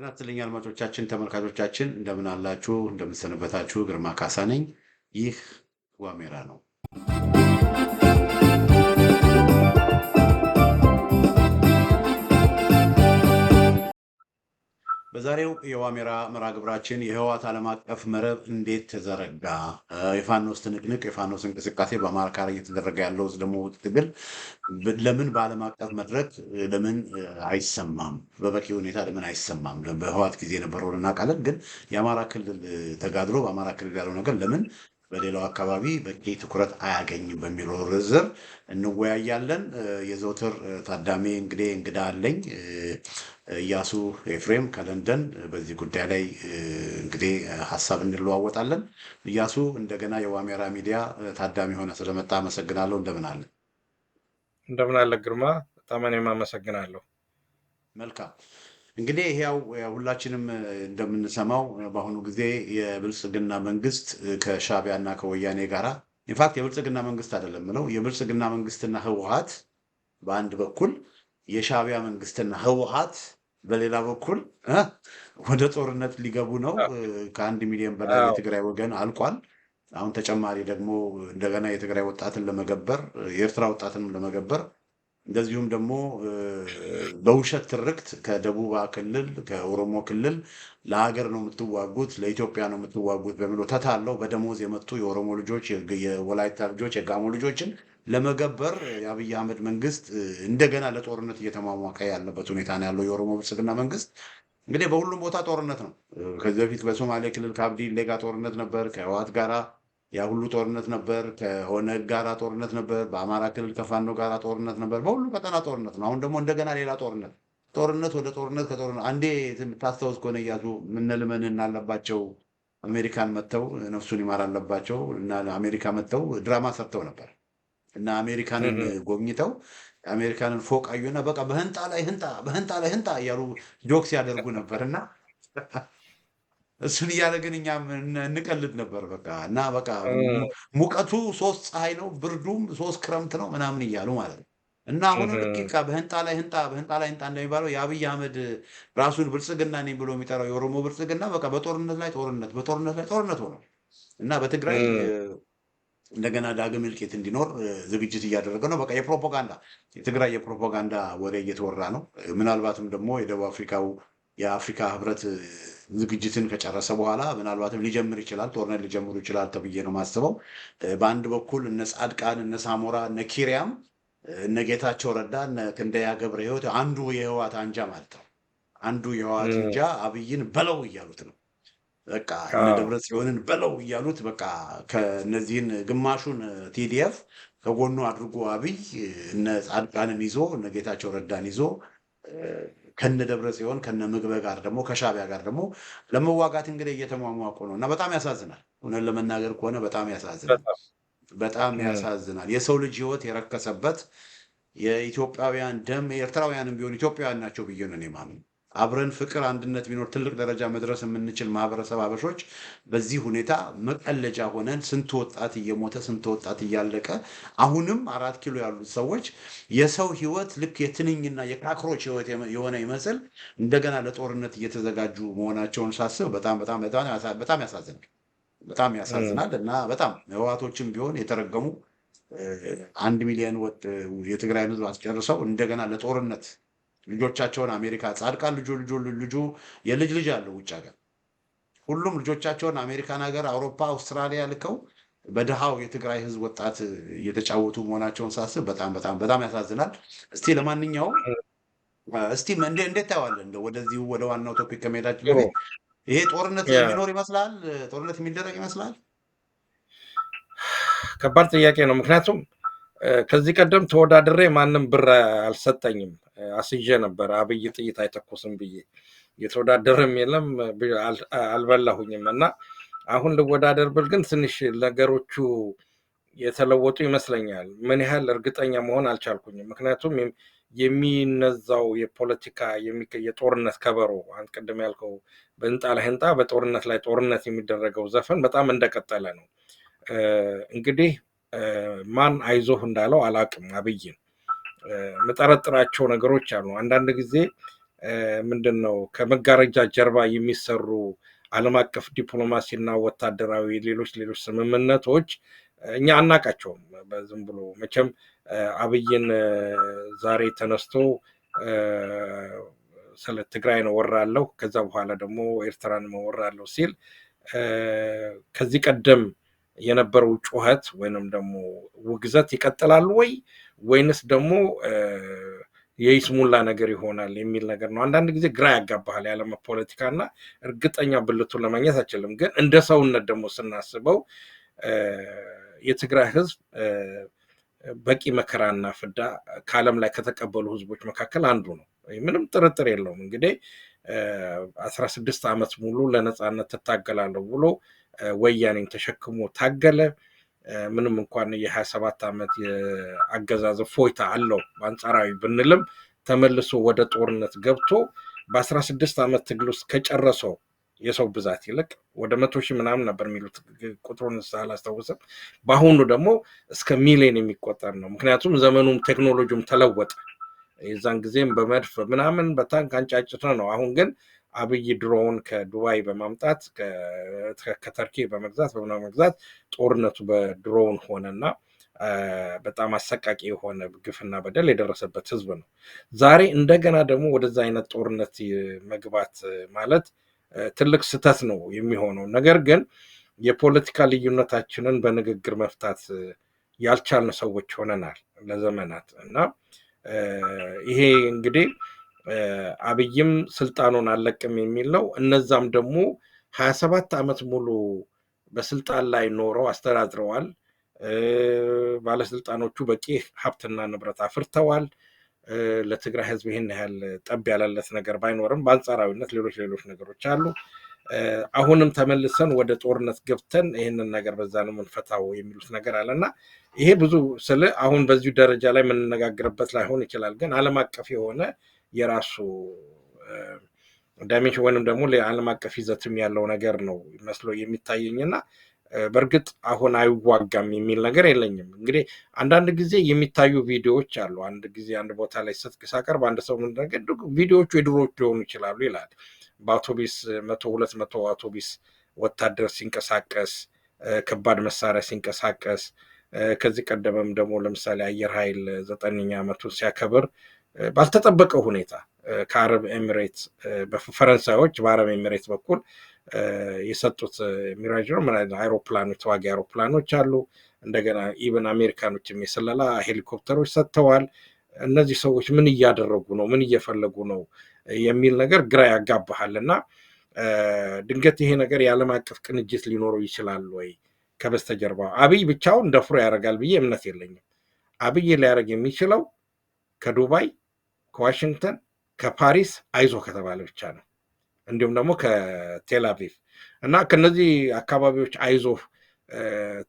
ጤና ይስጥልኝ አድማጮቻችን፣ ተመልካቾቻችን እንደምን አላችሁ? እንደምን ሰነበታችሁ? ግርማ ካሳ ነኝ። ይህ ዋሜራ ነው። በዛሬው የዋሜራ መርሃ ግብራችን የህወሓት ዓለም አቀፍ መረብ እንዴት ተዘረጋ፣ የፋኖስ ትንቅንቅ፣ የፋኖስ እንቅስቃሴ በአማራ ክልል እየተደረገ ያለው ደግሞ ትግል ለምን በዓለም አቀፍ መድረክ ለምን አይሰማም? በበቂ ሁኔታ ለምን አይሰማም? በህወሓት ጊዜ የነበረውን እናውቃለን፣ ግን የአማራ ክልል ተጋድሎ በአማራ ክልል ያለው ነገር ለምን በሌላው አካባቢ በቂ ትኩረት አያገኝም በሚለው ርዕስ እንወያያለን። የዘውትር ታዳሚ እንግዲህ እንግዳ አለኝ፣ እያሱ ኤፍሬም ከለንደን። በዚህ ጉዳይ ላይ እንግዲህ ሀሳብ እንለዋወጣለን። እያሱ እንደገና የዋሜራ ሚዲያ ታዳሚ ሆነ ስለመጣ አመሰግናለሁ። እንደምን አለ? እንደምን አለ ግርማ፣ በጣም እኔም አመሰግናለሁ። መልካም እንግዲህ ያው ሁላችንም እንደምንሰማው በአሁኑ ጊዜ የብልጽግና መንግስት ከሻዕቢያ እና ከወያኔ ጋራ ኢንፋክት የብልጽግና መንግስት አይደለም ነው የብልጽግና መንግስትና ህወሓት በአንድ በኩል፣ የሻዕቢያ መንግስትና ህወሓት በሌላ በኩል ወደ ጦርነት ሊገቡ ነው። ከ1 ሚሊዮን በላይ የትግራይ ወገን አልቋል። አሁን ተጨማሪ ደግሞ እንደገና የትግራይ ወጣትን ለመገበር የኤርትራ ወጣትንም ለመገበር እንደዚሁም ደግሞ በውሸት ትርክት ከደቡብ ክልል ከኦሮሞ ክልል ለሀገር ነው የምትዋጉት፣ ለኢትዮጵያ ነው የምትዋጉት በሚለው ተታለው በደሞዝ የመጡ የኦሮሞ ልጆች፣ የወላይታ ልጆች፣ የጋሞ ልጆችን ለመገበር የአብይ አህመድ መንግስት እንደገና ለጦርነት እየተሟሟቀ ያለበት ሁኔታ ነው ያለው። የኦሮሞ ብልጽግና መንግስት እንግዲህ በሁሉም ቦታ ጦርነት ነው። ከዚህ በፊት በሶማሌ ክልል ከአብዲሌ ጋር ጦርነት ነበር፣ ከህወሓት ጋራ ያ ሁሉ ጦርነት ነበር። ከኦነግ ጋራ ጦርነት ነበር። በአማራ ክልል ከፋኖ ጋራ ጦርነት ነበር። በሁሉ ቀጠና ጦርነት ነው። አሁን ደግሞ እንደገና ሌላ ጦርነት ወደ ጦርነት ከጦርነት አንዴ የምታስታውስ ከሆነ እያሱ ምነልመን እናለባቸው አሜሪካን መጥተው ነፍሱን ይማር አለባቸው እና አሜሪካ መጥተው ድራማ ሰርተው ነበር እና አሜሪካንን ጎብኝተው የአሜሪካንን ፎቅ አዩና በቃ በህንጣ ላይ ህንጣ እያሉ ጆክስ ያደርጉ ነበር እና እሱን እያለ ግን እኛም እንቀልድ ነበር። በቃ እና በቃ ሙቀቱ 3 ፀሐይ ነው፣ ብርዱም 3 ክረምት ነው ምናምን እያሉ ማለት ነው። እና አሁን ልክ በህንጣ ላይ ህንጣ እንደሚባለው የአብይ አህመድ ራሱን ብልጽግና ነኝ ብሎ የሚጠራው የኦሮሞ ብልጽግና በቃ በጦርነት ላይ ጦርነት ሆነ እና በትግራይ እንደገና ዳግም እልቂት እንዲኖር ዝግጅት እያደረገ ነው። በቃ የትግራይ የፕሮፓጋንዳ ወሬ እየተወራ ነው። ምናልባትም ደግሞ የደቡብ አፍሪካው የአፍሪካ ህብረት ዝግጅትን ከጨረሰ በኋላ ምናልባትም ሊጀምር ይችላል፣ ጦርነት ሊጀምሩ ይችላል ተብዬ ነው ማስበው። በአንድ በኩል እነ ጻድቃን፣ እነ ሳሞራ፣ እነ ኪሪያም፣ እነ ጌታቸው ረዳ፣ እነ ክንደያ ገብረ ህይወት አንዱ የህወሓት አንጃ ማለት ነው። አንዱ የህወሓት አንጃ አብይን በለው እያሉት ነው። በቃ እነ ደብረ ጽዮንን በለው እያሉት በቃ ከነዚህን ግማሹን ቲዲኤፍ ከጎኑ አድርጎ አብይ እነ ጻድቃንን ይዞ እነ ጌታቸው ረዳን ይዞ ከነ ደብረ ጽዮን ከነ ምግበ ጋር ደግሞ ከሻዕቢያ ጋር ደግሞ ለመዋጋት እንግዲህ እየተሟሟቁ ነው እና በጣም ያሳዝናል። እውነት ለመናገር ከሆነ በጣም ያሳዝናል። የሰው ልጅ ህይወት የረከሰበት የኢትዮጵያውያን ደም ኤርትራውያንም ቢሆን ኢትዮጵያውያን ናቸው ብዬ ነው የማምነው። አብረን ፍቅር፣ አንድነት ቢኖር ትልቅ ደረጃ መድረስ የምንችል ማህበረሰብ አበሾች በዚህ ሁኔታ መቀለጃ ሆነን ስንት ወጣት እየሞተ ስንት ወጣት እያለቀ አሁንም 4 ኪሎ ያሉት ሰዎች የሰው ህይወት ልክ የትንኝና የካክሮች ህይወት የሆነ ይመስል እንደገና ለጦርነት እየተዘጋጁ መሆናቸውን ሳስብ በጣም ያሳዝናል እና በጣም ህወሓቶችም ቢሆን የተረገሙ 1 ሚሊዮን የትግራይን ህዝብ አስጨርሰው እንደገና ለጦርነት ልጆቻቸውን አሜሪካ ጻድቃን ልጁ የልጅ ልጅ አለው ውጭ ሀገር ሁሉም ልጆቻቸውን አሜሪካን ሀገር፣ አውሮፓ፣ አውስትራሊያ ልከው በድሃው የትግራይ ህዝብ ወጣት እየተጫወቱ መሆናቸውን ሳስብ በጣም ያሳዝናል። እስቲ ለማንኛውም እንዴት ታየዋለህ? ወደዚሁ ወደ ዋናው ቶፒክ ከመሄዳችን በፊት ይሄ ጦርነት የሚኖር ይመስላል? ጦርነት የሚደረግ ይመስላል? ከባድ ጥያቄ ነው። ምክንያቱም ከዚህ ቀደም ተወዳድሬ ማንም ብር አልሰጠኝም። አስይዤ ነበር አብይ ጥይት አይተኩስም ብዬ የተወዳደረም የለም አልበላሁኝም። እና አሁን ልወዳደር ብል ግን ትንሽ ነገሮቹ የተለወጡ ይመስለኛል። ምን ያህል እርግጠኛ መሆን አልቻልኩኝም። ምክንያቱም የሚነዛው የፖለቲካ የጦርነት ከበሮ አንተ ቅድም ያልከው በህንጣ ላይ ህንጣ በጦርነት ላይ ጦርነት የሚደረገው ዘፈን በጣም እንደቀጠለ ነው። እንግዲህ ማን አይዞህ እንዳለው አላቅም። አብይን መጠረጥራቸው ነገሮች አሉ። አንዳንድ ጊዜ ምንድነው ከመጋረጃ ጀርባ የሚሰሩ ዓለም አቀፍ ዲፕሎማሲና ወታደራዊ ሌሎች ስምምነቶች እኛ አናቃቸውም። በዝም ብሎ መቼም አብይን ዛሬ ተነስቶ ስለ ትግራይ ነው ወራለሁ ከዛ በኋላ ደግሞ ኤርትራን ወራለሁ ሲል ከዚህ ቀደም የነበረው ጩኸት ወይንም ደግሞ ውግዘት ይቀጥላል ወይንስ ደግሞ የይስሙላ ነገር ይሆናል የሚል ነገር ነው። አንዳንድ ጊዜ ግራ ያጋባሃል የዓለም ፖለቲካና እርግጠኛ ብልቱን ለማግኘት አይችልም። ግን እንደ ሰውነት ደግሞ ስናስበው የትግራይ ህዝብ በቂ መከራና ፍዳ ከዓለም ላይ ከተቀበሉ ህዝቦች መካከል አንዱ ነው። ምንም ጥርጥር የለውም። እንግዲህ 16 ዓመት ሙሉ ለነጻነት ትታገላለሁ ብሎ ወያኔን ተሸክሞ ታገለ። ምንም እንኳን የ27 ዓመት የአገዛዝ ፎይታ አለው በአንጻራዊ ብንልም ተመልሶ ወደ ጦርነት ገብቶ በ16 ዓመት ትግል ውስጥ ከጨረሰው የሰው ብዛት ይልቅ ወደ 100,000 ምናምን ነበር የሚሉት ቁጥሩን አላስታውስም። በአሁኑ ደግሞ እስከ ሚሊዮን የሚቆጠር ነው። ምክንያቱም ዘመኑም ቴክኖሎጂም ተለወጠ። የዛን ጊዜም በመድፍ ምናምን በታንክ አንጫጭተ ነው። አሁን ግን አብይ ድሮን ከዱባይ በማምጣት ከተርኪ በመግዛት ጦርነቱ በድሮን ሆነና በጣም አሰቃቂ የሆነ ግፍና በደል የደረሰበት ህዝብ ነው። ዛሬ እንደገና ደግሞ ወደዛ አይነት ጦርነት መግባት ማለት ትልቅ ስህተት ነው የሚሆነው። ነገር ግን የፖለቲካ ልዩነታችንን በንግግር መፍታት ያልቻልን ሰዎች ሆነናል ለዘመናት እና ይሄ እንግዲህ አብይም ስልጣኑን አለቅም የሚል ነው። እነዛም ደግሞ 27 ዓመት ሙሉ በስልጣን ላይ ኖረው አስተዳድረዋል። ባለስልጣኖቹ በቂ ሀብትና ንብረት አፍርተዋል። ለትግራይ ህዝብ ይህን ያህል ጠብ ያለለት ነገር ባይኖርም በአንጻራዊነት ሌሎች ነገሮች አሉ። አሁንም ተመልሰን ወደ ጦርነት ገብተን ይህንን ነገር በዛ ነው የምንፈታው የሚሉት ነገር አለና ይሄ ብዙ አሁን በዚሁ ደረጃ ላይ የምንነጋገርበት ላይሆን ይችላል። ግን ዓለም አቀፍ የሆነ የራሱ ዳይሜንሽን ወይንም ደግሞ ለዓለም አቀፍ ይዘትም ያለው ነገር ነው መስሎ የሚታየኝና በእርግጥ አሁን አይዋጋም የሚል ነገር የለኝም። እንግዲህ አንዳንድ ጊዜ የሚታዩ ቪዲዮዎች አሉ። አንድ ጊዜ አንድ ቦታ ላይ ሳቀርብ አንድ ሰው ምን ነገር ቪዲዮዎቹ የድሮዎች ሊሆኑ ይችላሉ ይላል። በአውቶቢስ 200 አውቶቢስ ወታደር ሲንቀሳቀስ ከባድ መሳሪያ ሲንቀሳቀስ ከዚህ ቀደምም ደግሞ ለምሳሌ አየር ኃይል 9ኛ ዓመቱን ሲያከብር ባልተጠበቀ ሁኔታ ከአረብ ኤሚሬት በፈረንሳዮች በአረብ ኤሚሬት በኩል የሰጡት ሚራጅ ነው ምን አይሮፕላኖች ተዋጊ አይሮፕላኖች አሉ። እንደገና ኢቨን አሜሪካኖችም የሰለላ ሄሊኮፕተሮች ሰጥተዋል። እነዚህ ሰዎች ምን እያደረጉ ነው ምን እየፈለጉ ነው የሚል ነገር ግራ ያጋባሃልና ድንገት ይሄ ነገር የዓለም አቀፍ ቅንጅት ሊኖረው ይችላል ወይ ከበስተጀርባ አብይ ብቻውን ደፍሮ ያደርጋል ብዬ እምነት የለኝም። አብይ ሊያደርግ የሚችለው ከዱባይ ከዋሽንግተን ከፓሪስ አይዞ ከተባለ ብቻ ነው። እንዲሁም ደግሞ ከቴል አቪቭ እና ከነዚህ አካባቢዎች አይዞ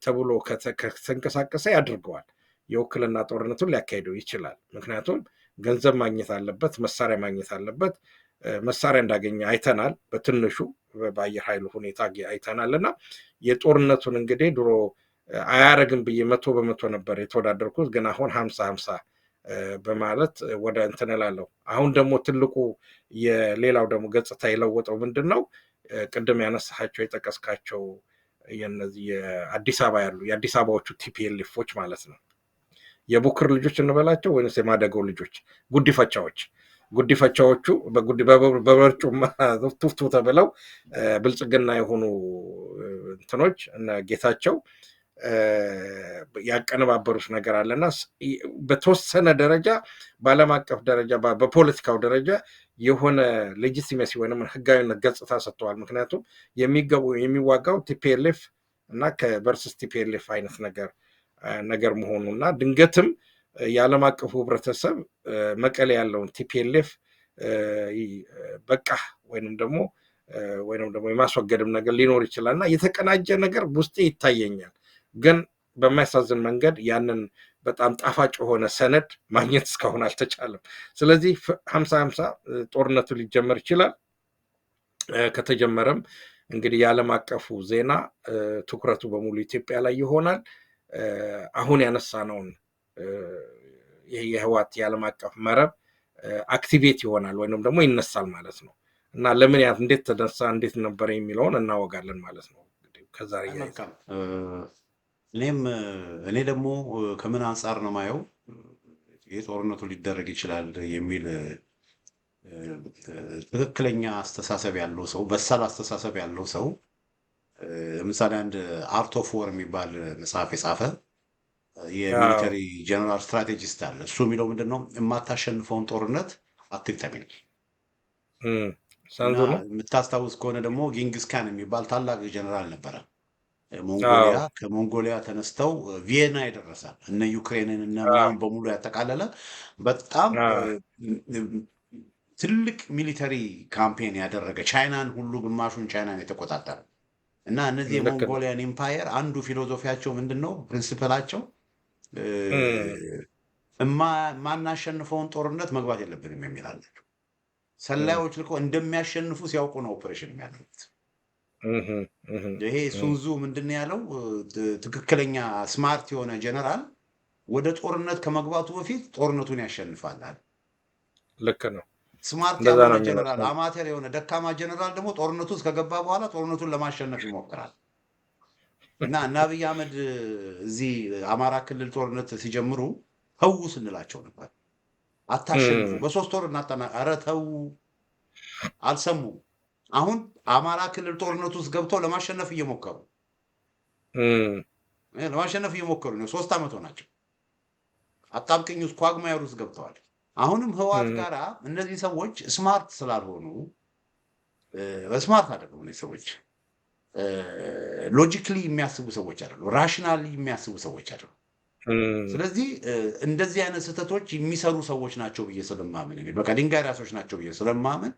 ተብሎ ከተንቀሳቀሰ ያድርገዋል። የውክልና ጦርነቱን ሊያካሂደው ይችላል። ምክንያቱም ገንዘብ ማግኘት አለበት፣ መሳሪያ ማግኘት አለበት። መሳሪያ እንዳገኘ አይተናል። በትንሹ በአየር ኃይሉ ሁኔታ አይተናል። እና የጦርነቱን እንግዲህ ድሮ አያረግም ብዬ 100% ነበር የተወዳደርኩት። ግን አሁን 50-50 በማለት ወደ እንትን እላለሁ። አሁን ደግሞ ትልቁ የሌላው ደግሞ ገጽታ የለወጠው ምንድን ነው? ቅድም ያነሳቸው የጠቀስካቸው የነዚህ የአዲስ አበባ ያሉ የአዲስ አበባዎቹ ቲፒኤልኤፎች ማለት ነው። የቡክር ልጆች እንበላቸው ወይስ የማደገው ልጆች ጉዲፈቻዎቹ በበርጩማ ቱፍቱ ተብለው ብልጽግና የሆኑ እንትኖች እና ጌታቸው ያቀነባበሩት ነገር አለና በተወሰነ ደረጃ በዓለም አቀፍ ደረጃ በፖለቲካው ደረጃ የሆነ ሌጂቲሜሲ ወይም ህጋዊነት ገጽታ ሰጥተዋል። ምክንያቱም የሚዋጋው ቲፒኤልኤፍ እና ከቨርስስ ቲፒኤልኤፍ አይነት ነገር መሆኑና ድንገትም የዓለም አቀፉ ህብረተሰብ መቀሌ ያለውን ቲፒኤልኤፍ በቃ ወይንም ደግሞ የማስወገድም ነገር ሊኖር ይችላል እና የተቀናጀ ነገር ውስጤ ይታየኛል። ግን በማያሳዝን መንገድ ያንን በጣም ጣፋጭ የሆነ ሰነድ ማግኘት እስካሁን አልተቻለም። ስለዚህ 50-50 ጦርነቱ ሊጀመር ይችላል። ከተጀመረም እንግዲህ የዓለም አቀፉ ዜና ትኩረቱ በሙሉ ኢትዮጵያ ላይ ይሆናል። አሁን ያነሳነውን ይሄ የህወሓት የዓለም አቀፍ መረብ አክቲቬት ይሆናል ወይንም ደግሞ ይነሳል ማለት ነው። እና ለምን እንዴት ተነሳ እንዴት ነበረ የሚለውን እናወጋለን ማለት ነው። ከዛ መልካም እኔ ደግሞ ከምን አንጻር ነው ማየው ጦርነቱ ሊደረግ ይችላል የሚል ትክክለኛ አስተሳሰብ ያለው ሰው በሳል አስተሳሰብ ያለው ሰው ለምሳሌ አንድ አርት ኦፍ ወር የሚባል መጽሐፍ የጻፈ የሚሊተሪ ጀነራል ስትራቴጂስት አለ። እሱ የሚለው ምንድን ነው? የማታሸንፈውን ጦርነት አትግጠም። እና የምታስታውስ ከሆነ ደግሞ ጊንግስ ካን የሚባል ታላቅ ጀነራል ነበረ። ከሞንጎሊያ ተነስተው ቪየና የደረሰ እነ ዩክሬንን እና ምናምን በሙሉ ያጠቃለለ በጣም ትልቅ ሚሊተሪ ካምፔን ያደረገ ቻይናን ሁሉ ግማሹን ቻይናን የተቆጣጠረ እና እነዚህ የሞንጎሊያን ኢምፓየር አንዱ ፊሎዞፊያቸው ምንድን ነው? ፕሪንሲፐላቸው ማናሸንፈውን ጦርነት መግባት የለብንም የሚል አላቸው። ሰላዮች ልኮ እንደሚያሸንፉ ሲያውቁ ነው ኦፕሬሽን የሚያደርጉት። ይሄ ሱንዙ ምንድን ያለው? ትክክለኛ ስማርት የሆነ ጀነራል ወደ ጦርነት ከመግባቱ በፊት ጦርነቱን ያሸንፋል። ልክ ነው። ስማርት ያልሆነ ጀነራል፣ አማተር የሆነ ደካማ ጀነራል ደግሞ ጦርነቱ ውስጥ ከገባ በኋላ ጦርነቱን ለማሸነፍ ይሞክራል። እና አብይ አህመድ እዚህ አማራ ክልል ጦርነት ሲጀምሩ ተው ስንላቸው ነበር። አታሸንፉ፣ በ3 ወር እናጠና። ኧረ ተው፣ አልሰሙም። አሁን አማራ ክልል ጦርነት ውስጥ ገብተው ለማሸነፍ እየሞከሩ ነው። 3 ዓመት ሆናቸው። አጣብቅኝ ውስጥ ኳግማየር ውስጥ ገብተዋል። አሁንም ህወሓት ጋራ እነዚህ ሰዎች ስማርት ስላልሆኑ ስማርት አይደሉም። እነዚህ ሰዎች ሎጂክሊ የሚያስቡ ሰዎች አይደሉም። ራሽናሊ የሚያስቡ ሰዎች አይደሉም። ስለዚህ እንደዚህ አይነት ስህተቶች የሚሰሩ ሰዎች ናቸው ብዬ ስለማምን በቃ ድንጋይ ራሶች ናቸው ብዬ ስለማምን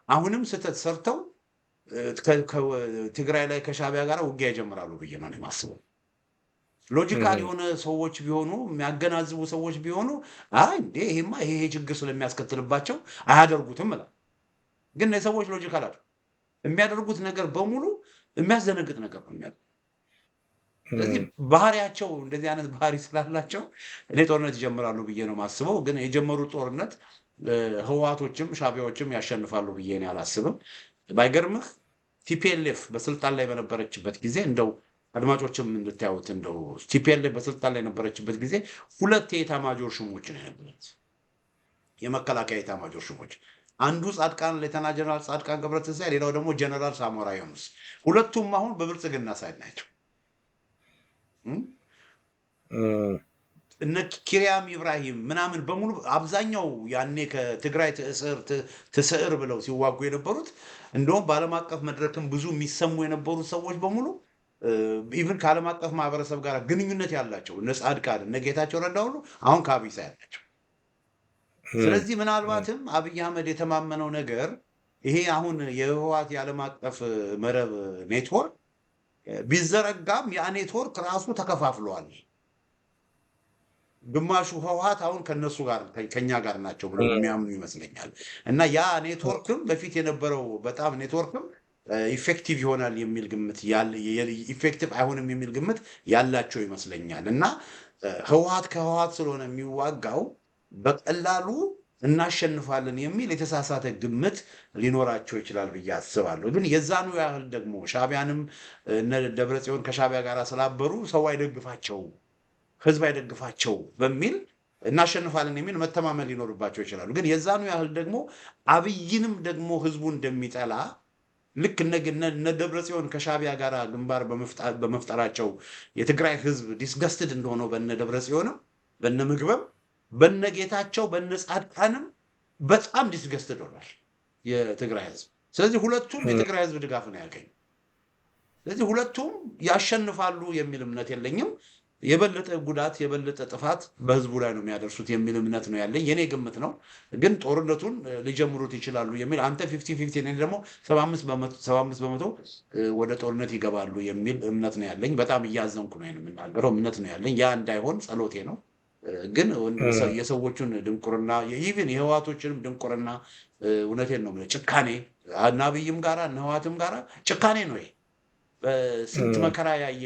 አሁንም ስህተት ሰርተው ትግራይ ላይ ከሻዕቢያ ጋር ውጊያ ይጀምራሉ ብዬ ነው የማስበው። ሎጂካል የሆነ ሰዎች ቢሆኑ የሚያገናዝቡ ሰዎች ቢሆኑ እንዴ ይሄ ችግር ስለሚያስከትልባቸው አያደርጉትም እላለሁ። ግን የሰዎች ሎጂካል አይደል። የሚያደርጉት ነገር በሙሉ የሚያስደነግጥ ነገር ነው የሚያደርጉት። ስለዚህ ባህሪያቸው እንደዚህ አይነት ባህሪ ስላላቸው እኔ ጦርነት ይጀምራሉ ብዬ ነው የማስበው። ግን የጀመሩት ጦርነት ህወሓቶችም ሻዕቢያዎችም ያሸንፋሉ ብዬ እኔ አላስብም። ባይገርምህ ቲፒኤልኤፍ በስልጣን ላይ በነበረችበት ጊዜ እንደው አድማጮችም እንድታዩት እንደው ቲፒኤልኤፍ በስልጣን ላይ የነበረችበት ጊዜ 2 የኤታማዦር ሹሞች ነው የነበሩት፣ የመከላከያ ኤታማዦር ሹሞች። አንዱ ጻድቃን ሌተና ጀነራል ጻድቃን ገብረትንሳኤ፣ ሌላው ደግሞ ጀነራል ሳሞራ ዮኑስ። ሁለቱም አሁን በብልጽግና ሳይድ ናቸው። እነ ኪሪያም ኢብራሂም ምናምን በሙሉ አብዛኛው ያኔ ከትግራይ ትስዕር ብለው ሲዋጉ የነበሩት እንደውም በዓለም አቀፍ መድረክም ብዙ የሚሰሙ የነበሩት ሰዎች በሙሉ ኢቭን ከዓለም አቀፍ ማህበረሰብ ጋር ግንኙነት ያላቸው እነ ጻድቃን እነ ጌታቸው ረዳ ሁሉ አሁን ከአብይ ሳይድ ናቸው። ስለዚህ ምናልባትም አብይ አህመድ የተማመነው ነገር ይሄ አሁን የህወሓት የዓለም አቀፍ መረብ ኔትወርክ ቢዘረጋም ያ ኔትወርክ ራሱ ተከፋፍሏል። ግማሹ ህወሓት አሁን ከነሱ ጋር ከኛ ጋር ናቸው ብለው የሚያምኑ ይመስለኛል። እና ያ ኔትወርክም በፊት የነበረው በጣም ኔትወርክም ኢፌክቲቭ ይሆናል የሚል ግምት ኢፌክቲቭ አይሆንም የሚል ግምት ያላቸው ይመስለኛል። እና ህወሓት ከህወሓት ስለሆነ የሚዋጋው በቀላሉ እናሸንፋለን የሚል የተሳሳተ ግምት ሊኖራቸው ይችላል ብዬ አስባለሁ። ግን የዛኑ ያህል ደግሞ ሻዕቢያንም እነ ደብረጽዮን ከሻዕቢያ ጋር ስላበሩ ሰው አይደግፋቸው ህዝብ አይደግፋቸው በሚል እናሸንፋለን የሚል መተማመን ሊኖርባቸው ይችላሉ። ግን የዛኑ ያህል ደግሞ አብይንም ደግሞ ህዝቡ እንደሚጠላ ልክ እነ ደብረጽዮን ከሻዕቢያ ጋር ግንባር በመፍጠራቸው የትግራይ ህዝብ ዲስገስትድ እንደሆነው በነ ደብረጽዮንም በነ ምግበም በነ ጌታቸው በነ ጻድቃንም በጣም ዲስገስትድ ሆኗል የትግራይ ህዝብ። ስለዚህ ሁለቱም የትግራይ ህዝብ ድጋፍ ነው ያገኙ። ስለዚህ ሁለቱም ያሸንፋሉ የሚል እምነት የለኝም። የበለጠ ጉዳት የበለጠ ጥፋት በህዝቡ ላይ ነው የሚያደርሱት የሚል እምነት ነው ያለኝ። የኔ ግምት ነው። ግን ጦርነቱን ሊጀምሩት ይችላሉ የሚል አንተ 50-50 እኔ ደግሞ 75 በመቶ ወደ ጦርነት ይገባሉ የሚል እምነት ነው ያለኝ። በጣም እያዘንኩ ነው የምናገረው፣ እምነት ነው ያለኝ። ያ እንዳይሆን ጸሎቴ ነው። ግን የሰዎቹን ድንቁርና ኢቭን የህወሓቶችንም ድንቁርና እውነቴን ነው ጭካኔ እና አብይም ጋራ እና ህወሓትም ጋራ ጭካኔ ነው ይሄ። ስንት መከራ ያየ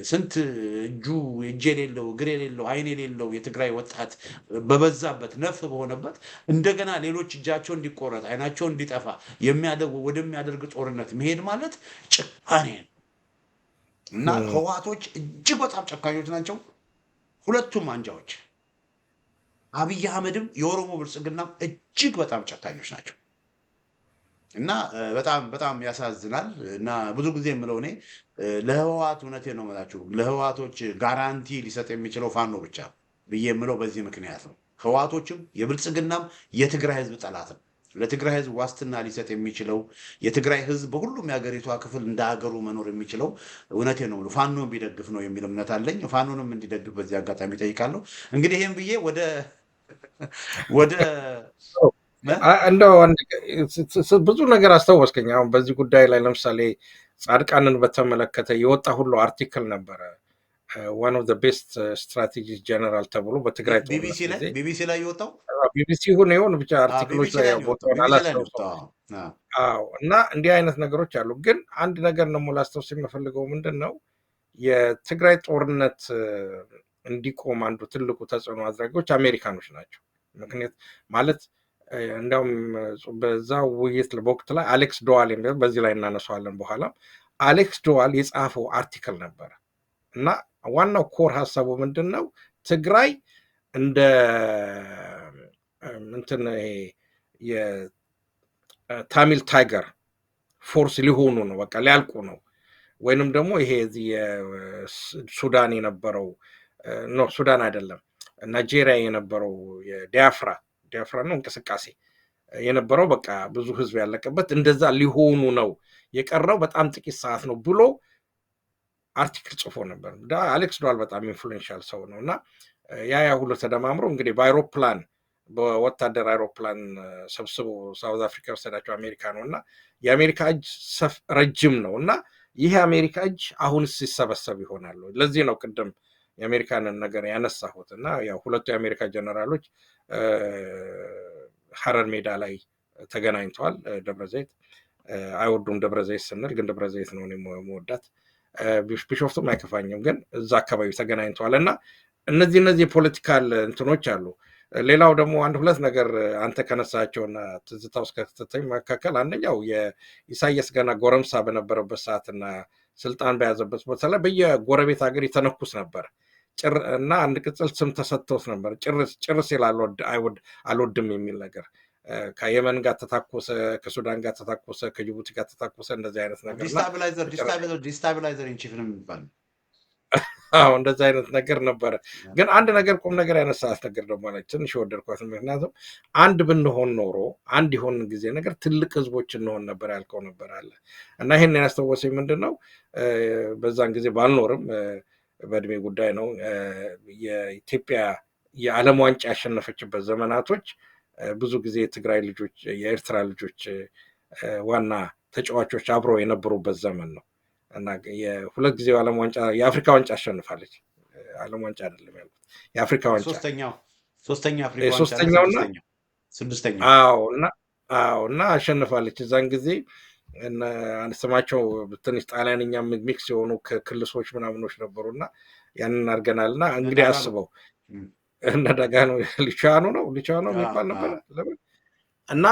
ስንት እጅ የሌለው እግር የሌለው አይን የሌለው የትግራይ ወጣት በበዛበት ነፍ በሆነበት እንደገና ሌሎች እጃቸው እንዲቆረጥ አይናቸው እንዲጠፋ ወደሚያደርግ ጦርነት መሄድ ማለት ጭካኔ ነው እና ህወሓቶች እጅግ በጣም ጨካኞች ናቸው። ሁለቱም አንጃዎች አብይ አህመድም የኦሮሞ ብልጽግና እጅግ በጣም ጨካኞች ናቸው እና በጣም በጣም ያሳዝናል። እና ብዙ ጊዜ የምለው እኔ ለህወሓት እውነቴን ነው የምላችሁ ለህወሓቶች ጋራንቲ ሊሰጥ የሚችለው ፋኖ ብቻ ብዬ የምለው በዚህ ምክንያት ነው። ህወሓቶችም የብልጽግናም የትግራይ ህዝብ ጠላት ነው። ለትግራይ ህዝብ ዋስትና ሊሰጥ የሚችለው የትግራይ ህዝብ በሁሉም የሀገሪቷ ክፍል እንደ ሀገሩ መኖር የሚችለው እውነቴን ነው ፋኖን ቢደግፍ ነው የሚል እምነት አለኝ። ፋኖንም እንዲደግፍ በዚህ አጋጣሚ ጠይቃለሁ። እንግዲህ ይህም ብዬ ወደ እንደው ብዙ ነገር አስታወስከኝ። አሁን በዚህ ጉዳይ ላይ ለምሳሌ ጻድቃንን በተመለከተ የወጣ ሁሉ አርቲክል ነበረ። ዋን ኦፍ ዘ ቤስት ስትራቴጂስ ጀነራል ተብሎ በትግራይ ቢቢሲ ላይ የወጣው ቢቢሲ ይሁን ብቻ አርቲክሎች ላይ ቦታውን አላስታውሰውም። እና እንዲህ አይነት ነገሮች አሉ። ግን አንድ ነገር ነው ላስታውስ የምፈልገው ምንድን ነው የትግራይ ጦርነት እንዲቆም አንዱ ትልቁ ተጽዕኖ አድራጊዎች አሜሪካኖች ናቸው። ምክንያት ማለት እንዲያውም በዛ ውይይት በወቅት ላይ አሌክስ ዶዋል በዚህ ላይ እናነሳዋለን በኋላ አሌክስ ዶዋል የጻፈው አርቲክል ነበረ እና ዋናው ኮር ሀሳቡ ምንድን ነው ትግራይ እንደ እንትን የታሚል ታይገር ፎርስ ሊሆኑ ነው፣ በቃ ሊያልቁ ነው። ወይንም ደግሞ ይሄ ሱዳን የነበረው ኖ ሱዳን አይደለም ናይጄሪያ የነበረው የዲያፍራ ነው እንቅስቃሴ የነበረው በቃ ብዙ ህዝብ ያለቀበት እንደዛ ሊሆኑ ነው፣ የቀረው በጣም ጥቂት ሰዓት ነው ብሎ አርቲክል ጽፎ ነበር። አሌክስ ዶዋል በጣም ኢንፍሉዌንሻል ሰው ነው እና ያ ሁሉ ተደማምሮ እንግዲህ በአይሮፕላን በወታደር አይሮፕላን ሰብስቦ ሳውዝ አፍሪካ ወሰዳቸው አሜሪካ ነው እና የአሜሪካ እጅ ረጅም ነው እና ይህ የአሜሪካ እጅ አሁን ሲሰበሰብ ይሆናሉ። ለዚህ ነው ቅድም የአሜሪካንን ነገር ያነሳሁት እና ያው ሁለቱ የአሜሪካ ጀነራሎች ሐረር ሜዳ ላይ ተገናኝተዋል። ደብረዘይት አይወዱም ደብረዘይት ስንል ግን ደብረዘይት ነው የምወዳት፣ ቢሾፍቱም አይከፋኝም፣ ግን እዛ አካባቢ ተገናኝተዋል እና እነዚህ የፖለቲካል እንትኖች አሉ። ሌላው ደግሞ አንድ ሁለት ነገር አንተ ከነሳቸውና ትዝታ ውስጥ ከተተኝ መካከል አንደኛው የኢሳያስ ገና ጎረምሳ በነበረበት ሰዓትና ስልጣን በያዘበት ቦታ ላይ በየጎረቤት ሀገር የተነኩስ ነበር እና አንድ ቅጽል ስም ተሰጥቶት ነበር፣ ጭርስ ይላል አልወድም የሚል ነገር። ከየመን ጋር ተታኮሰ፣ ከሱዳን ጋር ተታኮሰ፣ ከጅቡቲ ጋር ተታኮሰ፣ እንደዚህ አይነት ነገር ዲስታቢላይዘር ኢንቺፍ ነው የሚባል እንደዚህ አይነት ነገር ነበረ። ግን አንድ ነገር ቁም ነገር ያነሳት ነገር ደግሞ ትንሽ ወደድኳት። ምክንያቱም አንድ ብንሆን ኖሮ አንድ የሆን ጊዜ ነገር ትልቅ ህዝቦች እንሆን ነበር ያልከው ነበር አለ እና ይሄን ያስታወሰኝ ምንድን ነው በዛን ጊዜ ባልኖርም በእድሜ ጉዳይ ነው የኢትዮጵያ የዓለም ዋንጫ ያሸነፈችበት ዘመናቶች ብዙ ጊዜ የትግራይ ልጆች የኤርትራ ልጆች ዋና ተጫዋቾች አብረው የነበሩበት ዘመን ነው እና የሁለት ጊዜው ዓለም ዋንጫ የአፍሪካ ዋንጫ አሸንፋለች። ዓለም ዋንጫ አይደለም ያልኩት የአፍሪካ ዋንጫ ሶስተኛው እና አሸንፋለች። እዛን ጊዜ ስማቸው ትንሽ ጣሊያንኛ ሚክስ የሆኑ ክልሶች ምናምኖች ነበሩና ያንን አድርገናል እና እንግዲህ አስበው እነ ደጋኑ ሊቻኑ የሚባል ነበር እና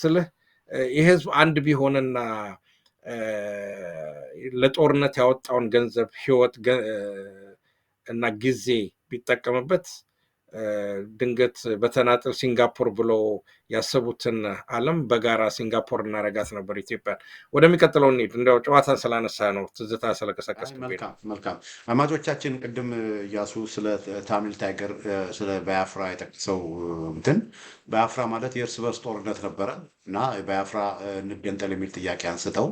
ስልህ የህዝብ አንድ ቢሆንና ለጦርነት ያወጣውን ገንዘብ ህይወት እና ጊዜ ቢጠቀምበት ድንገት በተናጥል ሲንጋፖር ብሎ ያሰቡትን ዓለም በጋራ ሲንጋፖር እናረጋት ነበር ኢትዮጵያን። ወደሚቀጥለው እንሂድ። እንደው ጨዋታን ስላነሳ ነው ትዝታ ስለቀሰቀስክ። መልካም አድማጮቻችን፣ ቅድም እያሱ ስለ ታሚል ታይገር ስለ ባያፍራ የጠቅሰው ባያፍራ ማለት የእርስ በርስ ጦርነት ነበረ እና ባያፍራ እንገንጠል የሚል ጥያቄ አንስተው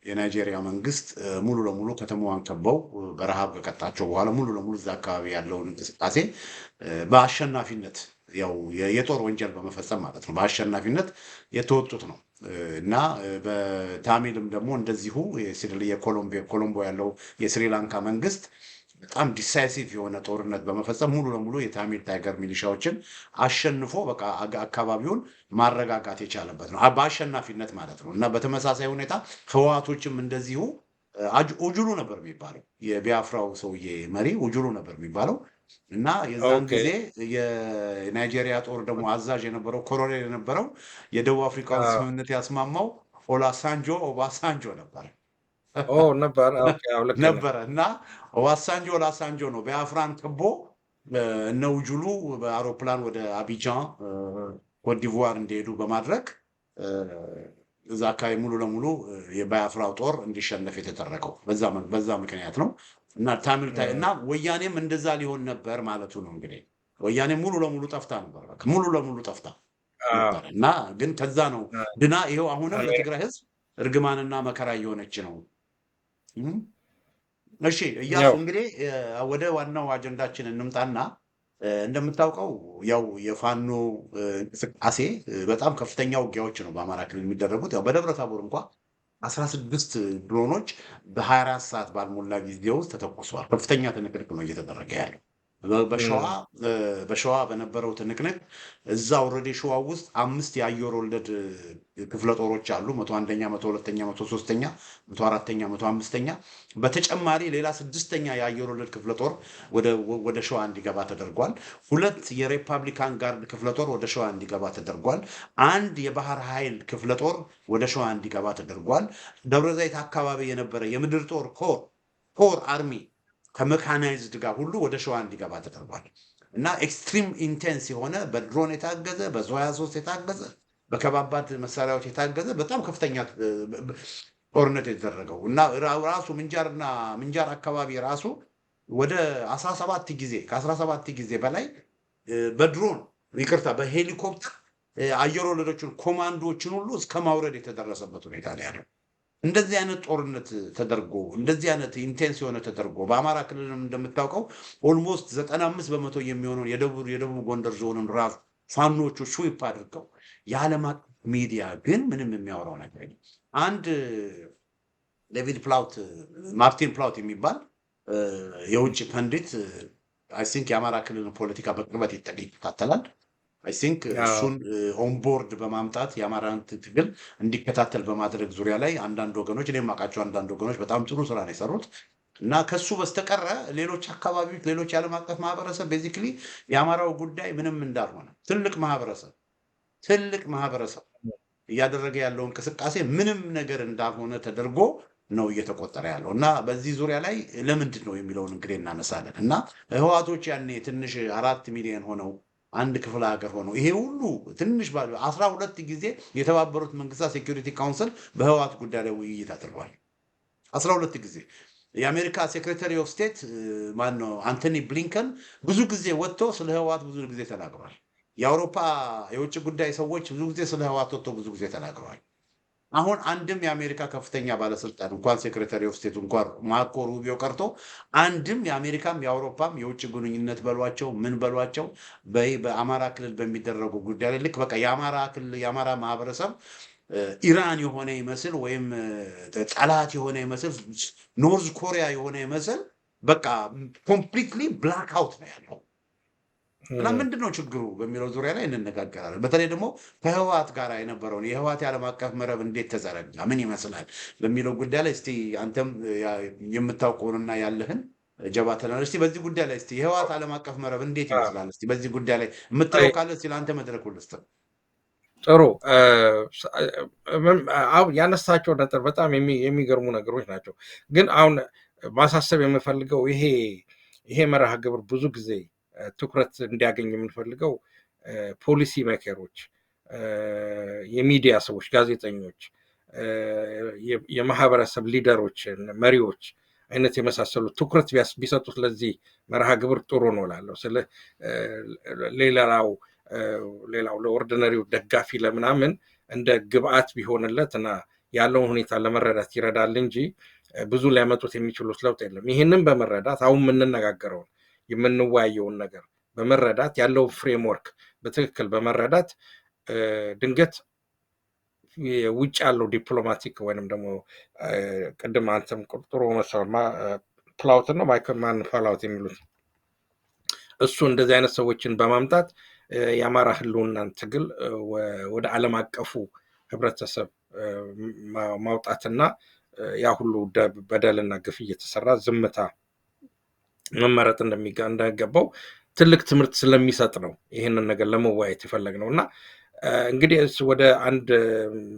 የናይጄሪያ መንግስት ሙሉ ለሙሉ ከተማዋን ከበው በረሃብ ከቀጣቸው በኋላ ሙሉ ለሙሉ እዛ አካባቢ ያለውን እንቅስቃሴ በአሸናፊነት ያው የጦር ወንጀል በመፈጸም ማለት ነው በአሸናፊነት የተወጡት ነው እና በታሚልም ደግሞ እንደዚሁ የኮሎምቦ ያለው የስሪላንካ መንግስት በጣም ዲሳይሲቭ የሆነ ጦርነት በመፈጸም ሙሉ ለሙሉ የታሚል ታይገር ሚሊሻዎችን አሸንፎ በቃ አካባቢውን ማረጋጋት የቻለበት ነው በአሸናፊነት ማለት ነው እና በተመሳሳይ ሁኔታ ህወሓቶችም እንደዚሁ ኡጁሉ ነበር የሚባለው የቢያፍራው ሰውዬ መሪ ኡጁሉ ነበር የሚባለው። እና የዛን ኦኬ ጊዜ የናይጄሪያ ጦር ደግሞ አዛዥ የነበረው ኮሎኔል የነበረው የደቡብ አፍሪካውን ስምምነት ያስማማው ኦባሳንጆ ነበር ነበር። ኦኬ አዎ ልክ ነህ። ነበረ እና ኦባሳንጆ ነው ቢያፍራን ከቦ እነ ኡጁሉ በአውሮፕላን ወደ አቢጃን ኮትዲቯር እንዲሄዱ በማድረግ እዛ አካባቢ ሙሉ ለሙሉ የባያፍራው ጦር እንዲሸነፍ የተደረገው በዛ ምክንያት ነው። እና ታሚልታይ እና ወያኔም እንደዛ ሊሆን ነበር ማለቱ ነው። እንግዲህ ወያኔ ሙሉ ለሙሉ ጠፍታ ነበር፣ በቃ ሙሉ ለሙሉ ጠፍታ ነበር። እና ግን ከዛ ነው ድና ይሄው አሁንም ለትግራይ ህዝብ እርግማንና መከራ እየሆነች ነው። እሺ እያሱ እንግዲህ ወደ ዋናው አጀንዳችን እንምጣና እንደምታውቀው ያው የፋኖ እንቅስቃሴ በጣም ከፍተኛ ውጊያዎች ነው በአማራ ክልል የሚደረጉት። ያው በደብረ ታቦር እንኳን 16 ድሮኖች በ24 ሰዓት ባልሞላ ጊዜ ውስጥ ተተኩሰዋል። ከፍተኛ ትንቅንቅ ነው እየተደረገ ያለው። በሸዋ በነበረው ትንቅንቅ እዛ ኦልሬዲ ሸዋ ውስጥ 5 የአየር ወለድ ክፍለ ጦሮች አሉ። 101ኛ፣ 102ኛ፣ 103ኛ፣ 104ኛ፣ 105ኛ በተጨማሪ ሌላ 6ኛ የአየር ወለድ ክፍለ ጦር ወደ ሸዋ እንዲገባ ተደርጓል። 2 የሪፐብሊካን ጋርድ ክፍለ ጦር ወደ ሸዋ እንዲገባ ተደርጓል። 1 የባህር ኃይል ክፍለ ጦር ወደ ሸዋ እንዲገባ ተደርጓል። ደብረዘይት አካባቢ የነበረ የምድር ጦር ኮር አርሚ ከመካናይዝድ ጋር ሁሉ ወደ ሸዋ እንዲገባ ተደርጓል። እና ኤክስትሪም ኢንቴንስ የሆነ በድሮን የታገዘ በዙ 23 የታገዘ በከባባድ መሳሪያዎች የታገዘ በጣም ከፍተኛ ጦርነት የተደረገው እና ራሱ ምንጃር አካባቢ ራሱ ወደ 17 ጊዜ ከ17 ጊዜ በላይ በድሮን በሄሊኮፕተር አየር ወለዶችን ኮማንዶዎችን ሁሉ እስከ ማውረድ የተደረሰበት ሁኔታ ነው ያለው። እንደዚህ አይነት ጦርነት ተደርጎ እንደዚህ አይነት ኢንቴንስ የሆነ ተደርጎ በአማራ ክልልም እንደምታውቀው ኦልሞስት 95 በመቶ የሚሆነውን የደቡብ ጎንደር ዞንን ራሱ ፋኖቹ ስዊፕ አድርገው የዓለም አቀፍ ሚዲያ ግን ምንም የሚያወራው ነገር የለም። አንድ ማርቲን ፕላውት የሚባል የውጭ ፐንዲት አይ ቲንክ የአማራ ክልል ፖለቲካ በቅርበት ይከታተላል። አይ ቲንክ እሱን ኦንቦርድ በማምጣት የአማራን ትግል እንዲከታተል በማድረግ ዙሪያ ላይ አንዳንድ ወገኖች እኔ የማውቃቸው አንዳንድ ወገኖች በጣም ጥሩ ስራ ነው የሰሩት እና ከሱ በስተቀረ ሌሎች አካባቢዎች ሌሎች የዓለም አቀፍ ማህበረሰብ ቤዚክሊ የአማራው ጉዳይ ምንም እንዳልሆነ ትልቅ ማህበረሰብ እያደረገ ያለው እንቅስቃሴ ምንም ነገር እንዳልሆነ ተደርጎ ነው እየተቆጠረ ያለው እና በዚህ ዙሪያ ላይ ለምንድን ነው የሚለውን እንግዲህ እናነሳለን። እና ህወሓቶች ያኔ ትንሽ 4 ሚሊዮን ሆነው አንድ ክፍለ ሀገር ሆነው ይሄ ሁሉ ትንሽ 12 ጊዜ የተባበሩት መንግስታት ሴኩሪቲ ካውንስል በህወሓት ጉዳይ ላይ ውይይት አድርጓል። 12 ጊዜ የአሜሪካ ሴክሬታሪ ኦፍ ስቴት ማነው አንቶኒ ብሊንከን ብዙ ጊዜ ወጥቶ ስለ ህወሓት ብዙ ጊዜ ተናግረዋል። የአውሮፓ የውጭ ጉዳይ ሰዎች ብዙ ጊዜ ስለ ህወሓት ወጥቶ ብዙ ጊዜ ተናግረዋል። አሁን አንድም የአሜሪካ ከፍተኛ ባለስልጣን እንኳን ሴክሬታሪ ኦፍ ስቴት እንኳን ማርኮ ሩቢዮ ቀርቶ አንድም የአሜሪካም የአውሮፓም የውጭ ግንኙነት በሏቸው ምን በሏቸው በአማራ ክልል በሚደረጉ ጉዳይ ላይ ልክ በቃ የአማራ ማህበረሰብ ኢራን የሆነ ይመስል ወይም ጠላት የሆነ ይመስል ኖርዝ ኮሪያ የሆነ ይመስል በቃ ኮምፕሊትሊ ብላክ አውት ነው ያለው። እና ምንድን ነው ችግሩ በሚለው ዙሪያ ላይ እንነጋገራለን። በተለይ ደግሞ ከህወሓት ጋር የነበረውን የህወሓት የዓለም አቀፍ መረብ እንዴት ተዘረጋ ምን ይመስላል በሚለው ጉዳይ ላይ እስቲ አንተም የምታውቀውንና ያለህን ጀባ ትላለህ። እስቲ በዚህ ጉዳይ ላይ እስቲ የህወሓት ዓለም አቀፍ መረብ እንዴት ይመስላል እስቲ በዚህ ጉዳይ ላይ የምትለው ካለ እስቲ ለአንተ መድረክ ልስጥ። ጥሩ ያነሳቸው ነጥብ በጣም የሚገርሙ ነገሮች ናቸው። ግን አሁን ማሳሰብ የምፈልገው ይሄ መርሃ ግብር ብዙ ጊዜ ትኩረት እንዲያገኝ የምንፈልገው ፖሊሲ ሜከሮች፣ የሚዲያ ሰዎች፣ ጋዜጠኞች፣ የማህበረሰብ ሊደሮች፣ መሪዎች አይነት የመሳሰሉ ትኩረት ቢሰጡት ለዚህ መርሃ ግብር ጥሩ ነው እላለሁ። ስለ ሌላው ለኦርዲነሪው ደጋፊ ለምናምን እንደ ግብአት ቢሆንለት እና ያለውን ሁኔታ ለመረዳት ይረዳል እንጂ ብዙ ሊያመጡት የሚችሉት ለውጥ የለም። ይህንን በመረዳት አሁን የምንነጋገረውን የምንወያየውን ነገር በመረዳት ያለው ፍሬምወርክ በትክክል በመረዳት ድንገት ውጭ ያለው ዲፕሎማቲክ ወይንም ደግሞ ቅድም አንተም ጥሩ መሰል ፕላውት ነው ማን ፕላውት የሚሉት እሱ እንደዚህ አይነት ሰዎችን በማምጣት የአማራ ህልውናን ትግል ወደ ዓለም አቀፉ ህብረተሰብ ማውጣትና ያ ሁሉ በደልና ግፍ እየተሰራ ዝምታ መመረጥ እንደሚገባው ትልቅ ትምህርት ስለሚሰጥ ነው ይህንን ነገር ለመወያየት የፈለግነው። እና እንግዲህ ወደ አንድ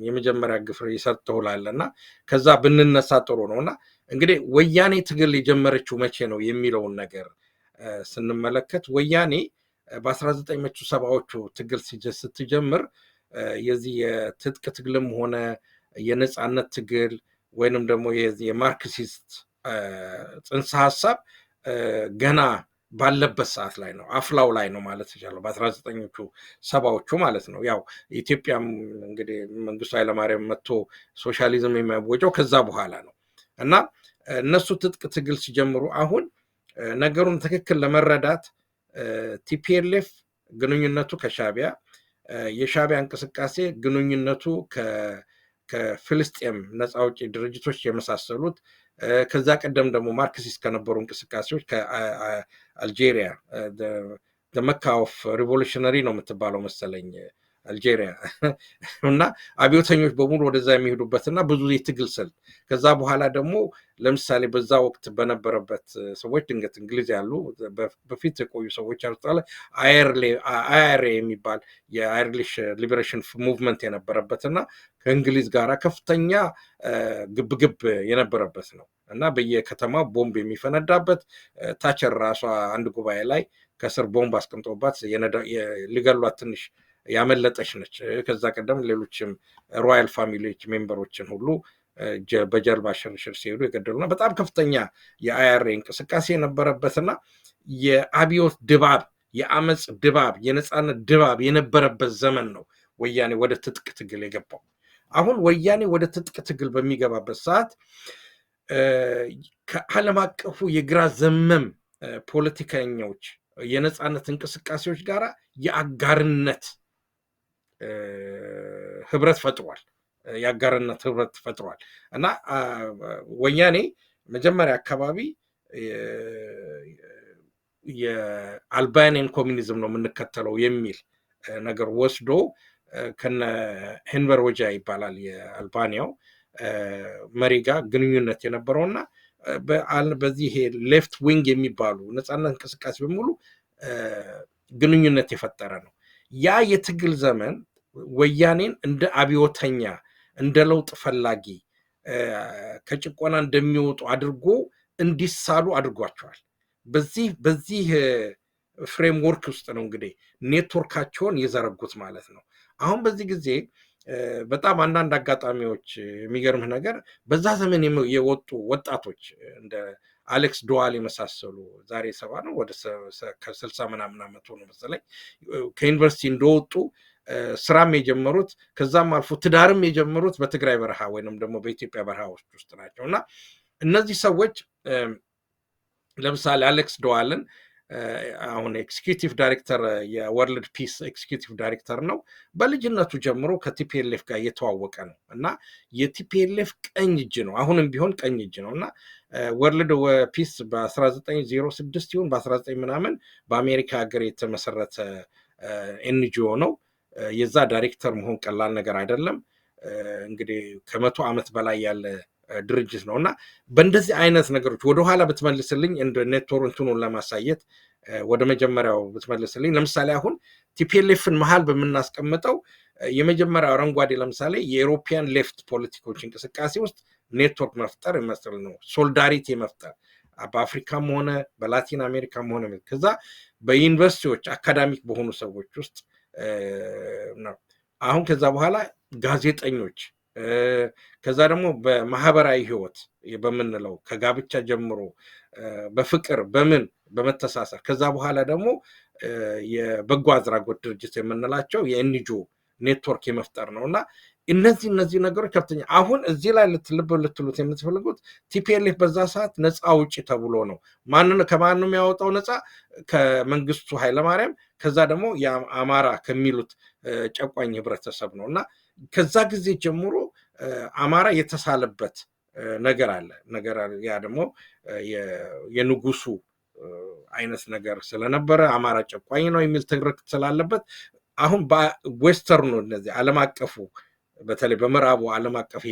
የመጀመሪያ ግፍ ይሰርተውላል እና ከዛ ብንነሳ ጥሩ ነው። እና እንግዲህ ወያኔ ትግል የጀመረችው መቼ ነው የሚለውን ነገር ስንመለከት ወያኔ በ1970ዎቹ ትግል ስትጀምር የዚህ የትጥቅ ትግልም ሆነ የነጻነት ትግል ወይንም ደግሞ የማርክሲስት ጽንሰ ሀሳብ ገና ባለበት ሰዓት ላይ ነው፣ አፍላው ላይ ነው ማለት ይቻላል። በ1970ዎቹ ማለት ነው። ያው ኢትዮጵያም እንግዲህ መንግስቱ ኃይለማርያም መጥቶ ሶሻሊዝም የሚያወጀው ከዛ በኋላ ነው። እና እነሱ ትጥቅ ትግል ሲጀምሩ አሁን ነገሩን ትክክል ለመረዳት ቲፒኤልኤፍ ግንኙነቱ ከሻቢያ፣ የሻቢያ እንቅስቃሴ ግንኙነቱ ከፍልስጤም ነፃ አውጪ ድርጅቶች የመሳሰሉት፣ ከዛ ቀደም ደግሞ ማርክሲስት ከነበሩ እንቅስቃሴዎች ከአልጄሪያ መካ ኦፍ ሪቮሉሽነሪ ነው የምትባለው መሰለኝ አልጄሪያ እና አብዮተኞች በሙሉ ወደዛ የሚሄዱበትና ብዙ የትግል ስልት። ከዛ በኋላ ደግሞ ለምሳሌ በዛ ወቅት በነበረበት ሰዎች ድንገት እንግሊዝ ያሉ በፊት የቆዩ ሰዎች ያሉት አይአርኤ የሚባል የአይሪሽ ሊበሬሽን ሙቭመንት የነበረበትና ከእንግሊዝ ጋር ከፍተኛ ግብግብ የነበረበት ነው እና በየከተማ ቦምብ የሚፈነዳበት፣ ታቸር ራሷ አንድ ጉባኤ ላይ ከስር ቦምብ አስቀምጦባት ሊገሏት ትንሽ ያመለጠች ነች። ከዛ ቀደም ሌሎችም ሮያል ፋሚሊዎች ሜምበሮችን ሁሉ በጀርባ ሽርሽር ሲሄዱ የገደሉና በጣም ከፍተኛ የአይአርኤ እንቅስቃሴ የነበረበትና የአብዮት ድባብ፣ የአመፅ ድባብ፣ የነፃነት ድባብ የነበረበት ዘመን ነው ወያኔ ወደ ትጥቅ ትግል የገባው። አሁን ወያኔ ወደ ትጥቅ ትግል በሚገባበት ሰዓት ከዓለም አቀፉ የግራ ዘመም ፖለቲከኞች የነፃነት እንቅስቃሴዎች ጋር የአጋርነት ህብረት ፈጥሯል። የአጋርነት ህብረት ፈጥሯል እና ወያኔ መጀመሪያ አካባቢ የአልባኒያን ኮሚኒዝም ነው የምንከተለው የሚል ነገር ወስዶ ከነ ሄንበር ወጃ ይባላል የአልባኒያው መሪ ጋር ግንኙነት የነበረውና በዚህ ሌፍት ዊንግ የሚባሉ ነፃነት እንቅስቃሴ በሙሉ ግንኙነት የፈጠረ ነው። ያ የትግል ዘመን ወያኔን እንደ አብዮተኛ፣ እንደ ለውጥ ፈላጊ፣ ከጭቆና እንደሚወጡ አድርጎ እንዲሳሉ አድርጓቸዋል። በዚህ ፍሬምወርክ ውስጥ ነው እንግዲህ ኔትወርካቸውን የዘረጉት ማለት ነው። አሁን በዚህ ጊዜ በጣም አንዳንድ አጋጣሚዎች የሚገርምህ ነገር በዛ ዘመን የወጡ ወጣቶች እንደ አሌክስ ዶዋል የመሳሰሉ ዛሬ 70 ነው ወደ 60 ምናምን ዓመት ሆኖ መሰለኝ ከዩኒቨርሲቲ እንደወጡ ስራም የጀመሩት ከዛም አልፎ ትዳርም የጀመሩት በትግራይ በረሃ ወይንም ደግሞ በኢትዮጵያ በረሃዎች ውስጥ ናቸው። እና እነዚህ ሰዎች ለምሳሌ አሌክስ ዶዋልን አሁን ኤክስኪዩቲቭ ዳይሬክተር የወርልድ ፒስ ኤክስኪዩቲቭ ዳይሬክተር ነው። በልጅነቱ ጀምሮ ከቲፒኤልኤፍ ጋር እየተዋወቀ ነው እና የቲፒኤልኤፍ ቀኝ እጅ ነው፣ አሁንም ቢሆን ቀኝ እጅ ነው። እና ወርልድ ፒስ በ1906 ይሁን በ19 ምናምን በአሜሪካ ሀገር የተመሰረተ ኤንጂኦ ነው። የዛ ዳይሬክተር መሆን ቀላል ነገር አይደለም። እንግዲህ ከ100 ዓመት በላይ ያለ ድርጅት ነው እና በእንደዚህ አይነት ነገሮች ወደኋላ ብትመልስልኝ እንደ ኔትወርክ እንትኑን ለማሳየት ወደ መጀመሪያው ብትመልስልኝ፣ ለምሳሌ አሁን ቲፒኤልኤፍን መሀል በምናስቀምጠው የመጀመሪያው አረንጓዴ ለምሳሌ የኢሮፒያን ሌፍት ፖለቲኮች እንቅስቃሴ ውስጥ ኔትወርክ መፍጠር ይመስል ነው፣ ሶሊዳሪቲ መፍጠር በአፍሪካም ሆነ በላቲን አሜሪካም ሆነ ከዛ በዩኒቨርሲቲዎች አካዳሚክ በሆኑ ሰዎች ውስጥ ነው። አሁን ከዛ በኋላ ጋዜጠኞች፣ ከዛ ደግሞ በማህበራዊ ህይወት በምንለው ከጋብቻ ጀምሮ በፍቅር በምን በመተሳሰር ከዛ በኋላ ደግሞ የበጎ አድራጎት ድርጅት የምንላቸው የኤንጂኦ ኔትወርክ የመፍጠር ነው እና እነዚህ ነገሮች ከፍተኛ። አሁን እዚህ ላይ ልብ ልትሉት የምትፈልጉት ቲፒኤልኤፍ በዛ ሰዓት ነፃ አውጪ ተብሎ ነው። ከማንም ያወጣው ነፃ ከመንግስቱ ኃይለማርያም ከዛ ደግሞ የአማራ ከሚሉት ጨቋኝ ህብረተሰብ ነው እና ከዛ ጊዜ ጀምሮ አማራ የተሳለበት ነገር አለ። ያ ደግሞ የንጉሱ አይነት ነገር ስለነበረ አማራ ጨቋኝ ነው የሚል ትርክት ስላለበት አሁን በዌስተርኑ እነዚህ ዓለም አቀፉ በተለይ በምዕራቡ ዓለም አቀፍ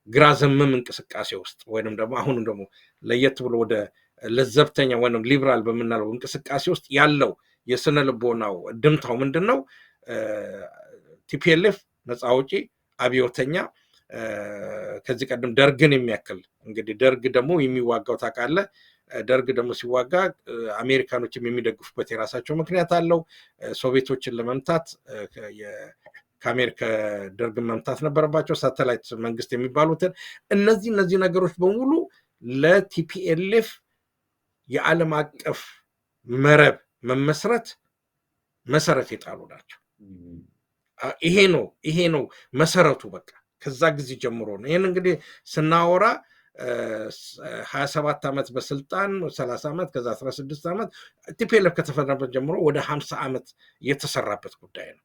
ግራ ዘመም እንቅስቃሴ ውስጥ ወይንም ደግሞ አሁንም ደግሞ ለየት ብሎ ወደ ለዘብተኛ ወይንም ሊበራል በምናለው እንቅስቃሴ ውስጥ ያለው የስነ ልቦናው ድምታው ምንድነው? ቲፒኤልኤፍ ነፃ አውጪ አብዮተኛ ከዚህ ቀደም ደርግን የሚያክል እንግዲህ ደርግ ደግሞ የሚዋጋው ታውቃለህ። ደርግ ደግሞ ሲዋጋ አሜሪካኖችም የሚደግፉበት የራሳቸው ምክንያት አለው። ሶቪየቶችን ለመምታት ከአሜሪካ ደርግን መምታት ነበረባቸው። ሳተላይት መንግስት የሚባሉትን እነዚህ ነገሮች በሙሉ ለቲፒኤልኤፍ የዓለም አቀፍ መረብ መመስረት መሰረት የጣሉ ናቸው። ይሄ ነው መሰረቱ። በቃ ከዛ ጊዜ ጀምሮ ነው። ይህን እንግዲህ ስናወራ 27 ዓመት በስልጣን 30 ዓመት ከዛ 16 ዓመት ቲፒኤልኤፍ ከተፈጠረበት ጀምሮ ወደ 50 ዓመት የተሰራበት ጉዳይ ነው።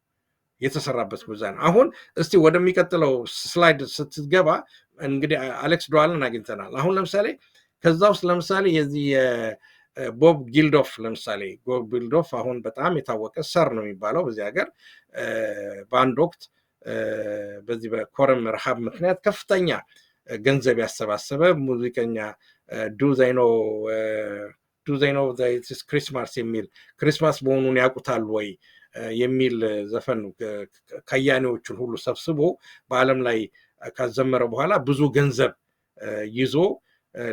አሁን እስቲ ወደሚቀጥለው ስላይድ ስትገባ እንግዲህ አሌክስ ዶዋልን አግኝተናል። አሁን ለምሳሌ ከዛ ውስጥ ለምሳሌ የዚህ ቦብ ጊልዶፍ ለምሳሌ ቦብ ጊልዶፍ አሁን በጣም የታወቀ ሰር ነው የሚባለው በዚህ ሀገር በአንድ ወቅት በዚህ በኮረም ረሃብ ምክንያት ከፍተኛ ገንዘብ ያሰባሰበ ሙዚቀኛ ዱዛይኖ ክሪስማስ የሚል ክሪስማስ መሆኑን ያውቁታል ወይ የሚል ዘፈን ከያኔዎቹን ሁሉ ሰብስቦ በዓለም ላይ ካዘመረ በኋላ ብዙ ገንዘብ ይዞ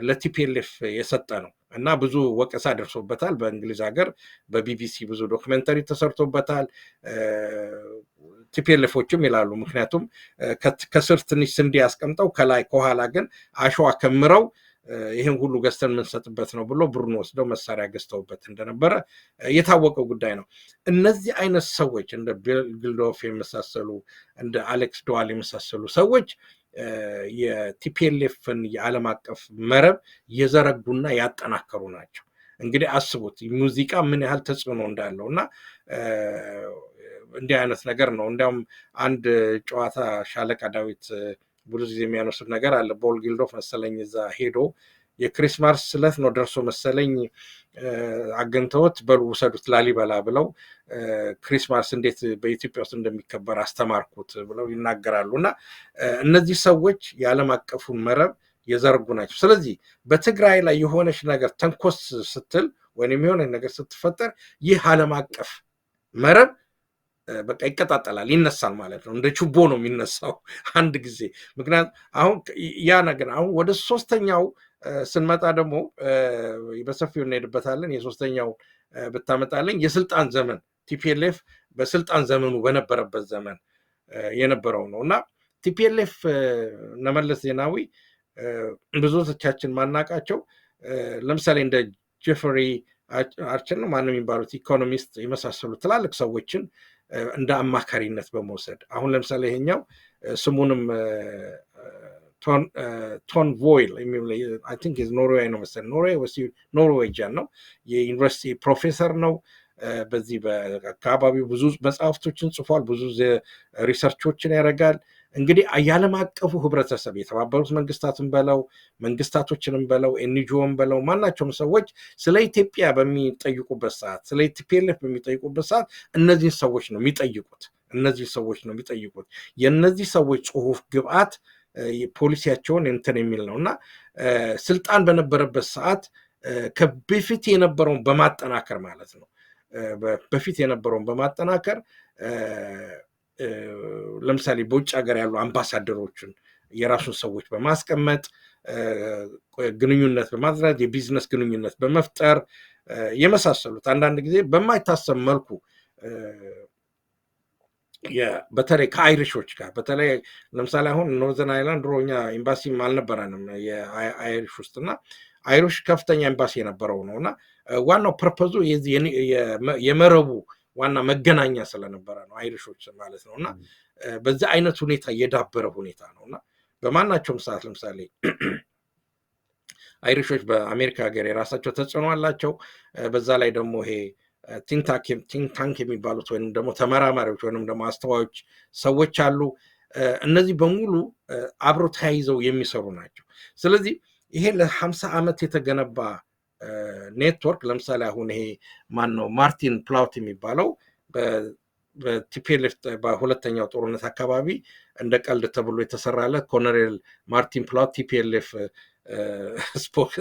ለቲፒኤልኤፍ የሰጠ ነው እና ብዙ ወቀሳ ደርሶበታል። በእንግሊዝ ሀገር በቢቢሲ ብዙ ዶክመንተሪ ተሰርቶበታል። ቲፒኤልኤፎችም ይላሉ ምክንያቱም ከስር ትንሽ ስንዴ ያስቀምጠው ከላይ ከኋላ ግን አሸዋ ከምረው ይህን ሁሉ ገዝተን የምንሰጥበት ነው ብሎ ብሩን ወስደው መሳሪያ ገዝተውበት እንደነበረ የታወቀው ጉዳይ ነው። እነዚህ አይነት ሰዎች እንደ ጊልዶፍ የመሳሰሉ እንደ አሌክስ ዶዋል የመሳሰሉ ሰዎች የቲፒኤልኤፍን የዓለም አቀፍ መረብ የዘረጉና ያጠናከሩ ናቸው። እንግዲህ አስቡት ሙዚቃ ምን ያህል ተጽዕኖ እንዳለው እና እንዲህ አይነት ነገር ነው። እንዲያውም አንድ ጨዋታ ሻለቃ ዳዊት ብዙ ጊዜ የሚያነሱት ነገር አለ። ቦብ ጊልዶፍ መሰለኝ እዛ ሄዶ የክሪስማስ ዕለት ነው ደርሶ መሰለኝ አገንተውት በሉ ውሰዱት ላሊበላ ብለው ክሪስማስ እንዴት በኢትዮጵያ ውስጥ እንደሚከበር አስተማርኩት ብለው ይናገራሉ። እና እነዚህ ሰዎች የዓለም አቀፉን መረብ የዘረጉ ናቸው። ስለዚህ በትግራይ ላይ የሆነች ነገር ተንኮስ ስትል ወይም የሆነ ነገር ስትፈጠር ይህ ዓለም አቀፍ መረብ በቃ ይቀጣጠላል፣ ይነሳል ማለት ነው። እንደ ችቦ ነው የሚነሳው አንድ ጊዜ። ምክንያቱም አሁን ያ ነገር አሁን ወደ ሶስተኛው ስንመጣ ደግሞ በሰፊው እንሄድበታለን። የሶስተኛው ብታመጣለኝ የስልጣን ዘመን ቲፒኤልኤፍ በስልጣን ዘመኑ በነበረበት ዘመን የነበረው ነው እና ቲፒኤልኤፍ እነ መለስ ዜናዊ ብዙዎቻችን ማናቃቸው ለምሳሌ እንደ ጄፍሪ አርቸር ነው ማንም የሚባሉት ኢኮኖሚስት የመሳሰሉ ትላልቅ ሰዎችን እንደ አማካሪነት በመውሰድ አሁን ለምሳሌ ይሄኛው ስሙንም ቶን ቮይል አይ ቲንክ ኖርዌይ ነው መሰለኝ ኖርዌይጃን ነው የዩኒቨርሲቲ ፕሮፌሰር ነው። በዚህ በአካባቢው ብዙ መጽሐፍቶችን ጽፏል፣ ብዙ ሪሰርቾችን ያደርጋል። እንግዲህ የዓለም አቀፉ ህብረተሰብ የተባበሩት መንግስታትን በለው መንግስታቶችንም በለው ኤንጂኦን በለው ማናቸውም ሰዎች ስለ ኢትዮጵያ በሚጠይቁበት ሰዓት ስለ ቲፒኤልኤፍ በሚጠይቁበት ሰዓት እነዚህ ሰዎች ነው የሚጠይቁት። የእነዚህ ሰዎች ጽሁፍ ግብአት ፖሊሲያቸውን እንትን የሚል ነው እና ስልጣን በነበረበት ሰዓት ከበፊት የነበረውን በማጠናከር ማለት ነው በፊት የነበረውን በማጠናከር ለምሳሌ በውጭ ሀገር ያሉ አምባሳደሮችን የራሱን ሰዎች በማስቀመጥ ግንኙነት በማድረግ የቢዝነስ ግንኙነት በመፍጠር የመሳሰሉት አንዳንድ ጊዜ በማይታሰብ መልኩ በተለይ ከአይሪሾች ጋር በተለይ ለምሳሌ አሁን ኖርዘርን አይላንድ ድሮኛ ኤምባሲም አልነበረንም የአይሪሽ ውስጥና አይሪሽ ከፍተኛ ኤምባሲ የነበረው ነው እና ዋናው ፐርፐዙ የመረቡ ዋና መገናኛ ስለነበረ ነው አይሪሾች ማለት ነው እና በዚህ አይነት ሁኔታ የዳበረ ሁኔታ ነው እና በማናቸውም ሰዓት ለምሳሌ አይሪሾች በአሜሪካ ሀገር የራሳቸው ተጽዕኖ አላቸው። በዛ ላይ ደግሞ ይሄ ቲንክ ታንክ የሚባሉት ወይም ደግሞ ተመራማሪዎች ወይም ደግሞ አስተዋዮች ሰዎች አሉ። እነዚህ በሙሉ አብረው ተያይዘው የሚሰሩ ናቸው። ስለዚህ ይሄ ለ50 ዓመት የተገነባ ኔትወርክ ለምሳሌ አሁን ይሄ ማን ነው ማርቲን ፕላውት የሚባለው በቲፒኤልኤፍ በሁለተኛው ጦርነት አካባቢ እንደ ቀልድ ተብሎ የተሰራለ ኮሎኔል ማርቲን ፕላውት ቲፒኤልኤፍ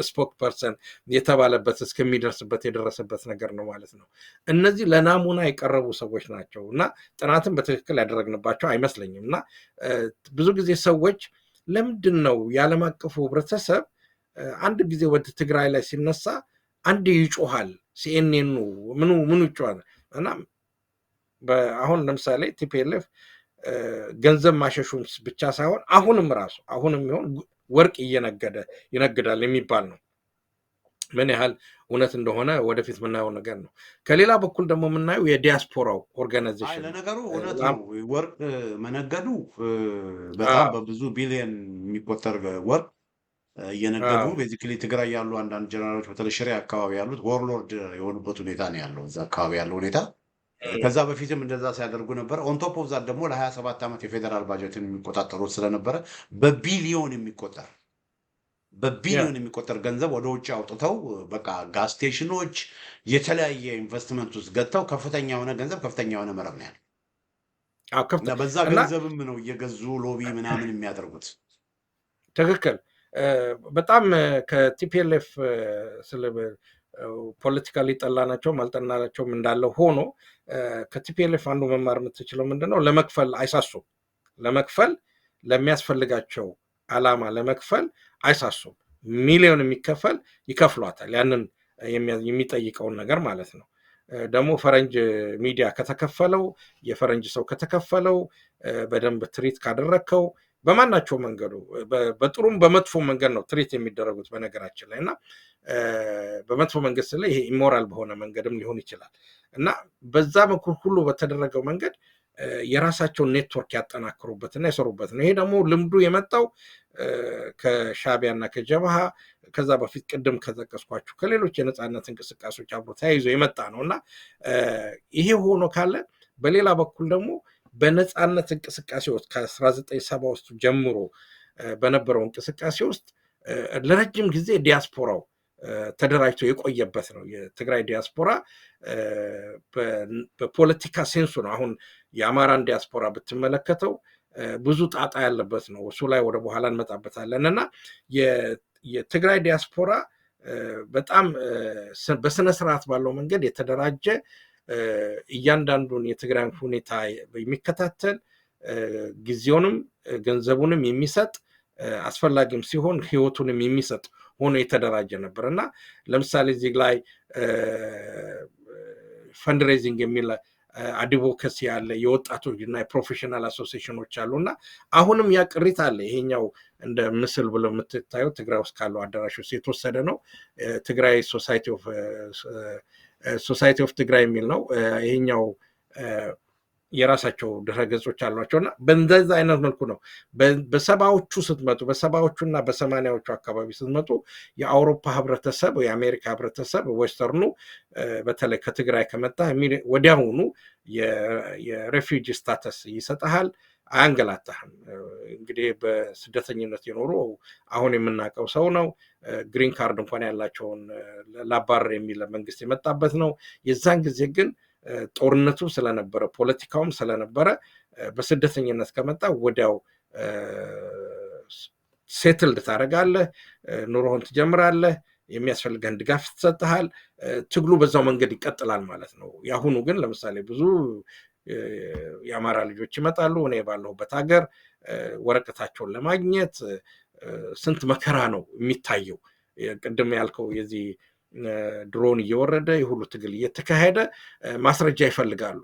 ስፖክ ፐርሰን የተባለበት እስከሚደርስበት የደረሰበት ነገር ነው ማለት ነው። እነዚህ ለናሙና የቀረቡ ሰዎች ናቸው እና ጥናትን በትክክል ያደረግንባቸው አይመስለኝም። እና ብዙ ጊዜ ሰዎች ለምንድን ነው የዓለም አቀፉ ህብረተሰብ አንድ ጊዜ ወደ ትግራይ ላይ ሲነሳ አንድ ይጮሃል፣ ሲኤንኤኑ ምኑ ይጮሃል። እና አሁን ለምሳሌ ቲፒኤልኤፍ ገንዘብ ማሸሹን ብቻ ሳይሆን አሁንም ይሆን ወርቅ ይነግዳል የሚባል ነው። ምን ያህል እውነት እንደሆነ ወደፊት የምናየው ነገር ነው። ከሌላ በኩል ደግሞ የምናየው የዲያስፖራው ኦርጋናይዜሽን ለነገሩ እውነት ነው። ወርቅ መነገዱ በጣም በብዙ ቢሊዮን የሚቆጠር ወርቅ እየነገዱ ቤዚክሊ ትግራይ ያሉ አንዳንድ ጀነራሎች በተለይ ሽሬ አካባቢ ያሉት ወርሎርድ የሆኑበት ሁኔታ ነው ያለው እዛ አካባቢ ያለው ሁኔታ። ከዛ በፊትም እንደዛ ሲያደርጉ ነበር። ኦንቶፕ ኦፍ ዛት ደግሞ ለ27 ዓመት የፌዴራል ባጀትን የሚቆጣጠሩት ስለነበረ በቢሊዮን የሚቆጠር ገንዘብ ወደ ውጭ አውጥተው በቃ ጋዝ ስቴሽኖች፣ የተለያየ ኢንቨስትመንት ውስጥ ገብተው ከፍተኛ የሆነ ገንዘብ ከፍተኛ የሆነ መረብ ነው ያለው። በዛ ገንዘብም ነው እየገዙ ሎቢ ምናምን የሚያደርጉት። ትክክል። በጣም ከቲፒኤልኤፍ ስለ ፖለቲካሊ ጠላናቸውም አልጠላናቸውም እንዳለው ሆኖ ከቲፒኤልኤፍ አንዱ መማር የምትችለው ምንድነው? ለመክፈል አይሳሱም። ለሚያስፈልጋቸው አላማ ለመክፈል አይሳሱም። ሚሊዮን የሚከፈል ይከፍሏታል፣ ያንን የሚጠይቀውን ነገር ማለት ነው። ደግሞ ፈረንጅ ሚዲያ ከተከፈለው፣ የፈረንጅ ሰው ከተከፈለው፣ በደንብ ትሪት ካደረግከው በማናቸው መንገዱ በጥሩም በመጥፎ መንገድ ነው ትሪት የሚደረጉት በነገራችን ላይ። እና በመጥፎ መንገድ ስለ ይሄ ኢሞራል በሆነ መንገድም ሊሆን ይችላል። እና በዛ በኩል ሁሉ በተደረገው መንገድ የራሳቸውን ኔትወርክ ያጠናክሩበትና የሰሩበት ነው። ይሄ ደግሞ ልምዱ የመጣው ከሻዕቢያ እና ከጀብሃ ከዛ በፊት ቅድም ከጠቀስኳችሁ ከሌሎች የነፃነት እንቅስቃሴዎች አብሮ ተያይዞ የመጣ ነው። እና ይሄ ሆኖ ካለ በሌላ በኩል ደግሞ በነፃነት እንቅስቃሴ ውስጥ ከ1970 ውስጥ ጀምሮ በነበረው እንቅስቃሴ ውስጥ ለረጅም ጊዜ ዲያስፖራው ተደራጅቶ የቆየበት ነው። የትግራይ ዲያስፖራ በፖለቲካ ሴንሱ ነው። አሁን የአማራን ዲያስፖራ ብትመለከተው ብዙ ጣጣ ያለበት ነው። እሱ ላይ ወደ በኋላ እንመጣበታለን። እና የትግራይ ዲያስፖራ በጣም በስነስርዓት ባለው መንገድ የተደራጀ እያንዳንዱን የትግራይ ሁኔታ የሚከታተል ጊዜውንም ገንዘቡንም የሚሰጥ አስፈላጊም ሲሆን ህይወቱንም የሚሰጥ ሆኖ የተደራጀ ነበር። እና ለምሳሌ እዚህ ላይ ፈንድሬዚንግ የሚል አድቮኬሲ ያለ የወጣቶች እና የፕሮፌሽናል አሶሲዬሽኖች አሉ። እና አሁንም ያ ቅሪት አለ። ይሄኛው እንደ ምስል ብሎ የምትታየው ትግራይ ውስጥ ካለው አዳራሽ ውስጥ የተወሰደ ነው። ትግራይ ሶሳይቲ ኦፍ ትግራይ የሚል ነው። ይሄኛው የራሳቸው ድረገጾች አሏቸው። እና በእንደዛ አይነት መልኩ ነው በሰባዎቹ ስትመጡ፣ በሰባዎቹ እና በሰማንያዎቹ አካባቢ ስትመጡ የአውሮፓ ህብረተሰብ፣ የአሜሪካ ህብረተሰብ ዌስተርኑ በተለይ ከትግራይ ከመጣ ወዲያውኑ የሬፊውጂ ስታተስ ይሰጠሃል፣ አያንገላታህም። እንግዲህ በስደተኝነት የኖሩ አሁን የምናውቀው ሰው ነው። ግሪን ካርድ እንኳን ያላቸውን ላባረር የሚል መንግስት የመጣበት ነው። የዛን ጊዜ ግን ጦርነቱ ስለነበረ ፖለቲካውም ስለነበረ በስደተኝነት ከመጣ ወዲያው ሴትልድ ታደርጋለህ፣ ኑሮህን ትጀምራለህ፣ የሚያስፈልገን ድጋፍ ትሰጥሃል። ትግሉ በዛው መንገድ ይቀጥላል ማለት ነው። የአሁኑ ግን ለምሳሌ ብዙ የአማራ ልጆች ይመጣሉ። እኔ ባለሁበት ሀገር ወረቀታቸውን ለማግኘት ስንት መከራ ነው የሚታየው። ቅድም ያልከው የዚህ ድሮን እየወረደ የሁሉ ትግል እየተካሄደ ማስረጃ ይፈልጋሉ።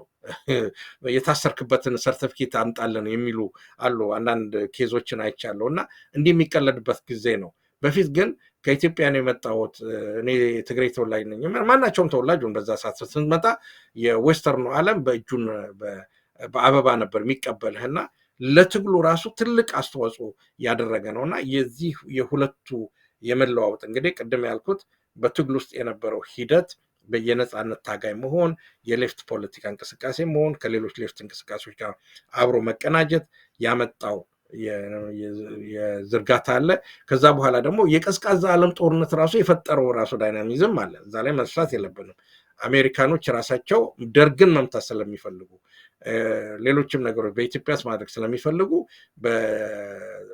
የታሰርክበትን ሰርተፊኬት አምጣልን የሚሉ አሉ። አንዳንድ ኬዞችን አይቻለሁ። እና እንዲህ የሚቀለድበት ጊዜ ነው። በፊት ግን ከኢትዮጵያ ነው የመጣሁት፣ እኔ ትግራይ ተወላጅ ነኝ፣ ማናቸውም ተወላጅ በዛ ሰዓት ስንመጣ የዌስተርኑ ዓለም በእጁን በአበባ ነበር የሚቀበልህ። እና ለትግሉ ራሱ ትልቅ አስተዋጽኦ ያደረገ ነው። እና የዚህ የሁለቱ የመለዋወጥ እንግዲህ ቅድም ያልኩት በትግል ውስጥ የነበረው ሂደት የነፃነት ታጋይ መሆን፣ የሌፍት ፖለቲካ እንቅስቃሴ መሆን፣ ከሌሎች ሌፍት እንቅስቃሴዎች ጋር አብሮ መቀናጀት ያመጣው የዝርጋታ አለ። ከዛ በኋላ ደግሞ የቀዝቃዛ ዓለም ጦርነት ራሱ የፈጠረው ራሱ ዳይናሚዝም አለ። እዛ ላይ መስራት የለብንም። አሜሪካኖች ራሳቸው ደርግን መምታት ስለሚፈልጉ ሌሎችም ነገሮች በኢትዮጵያ ውስጥ ማድረግ ስለሚፈልጉ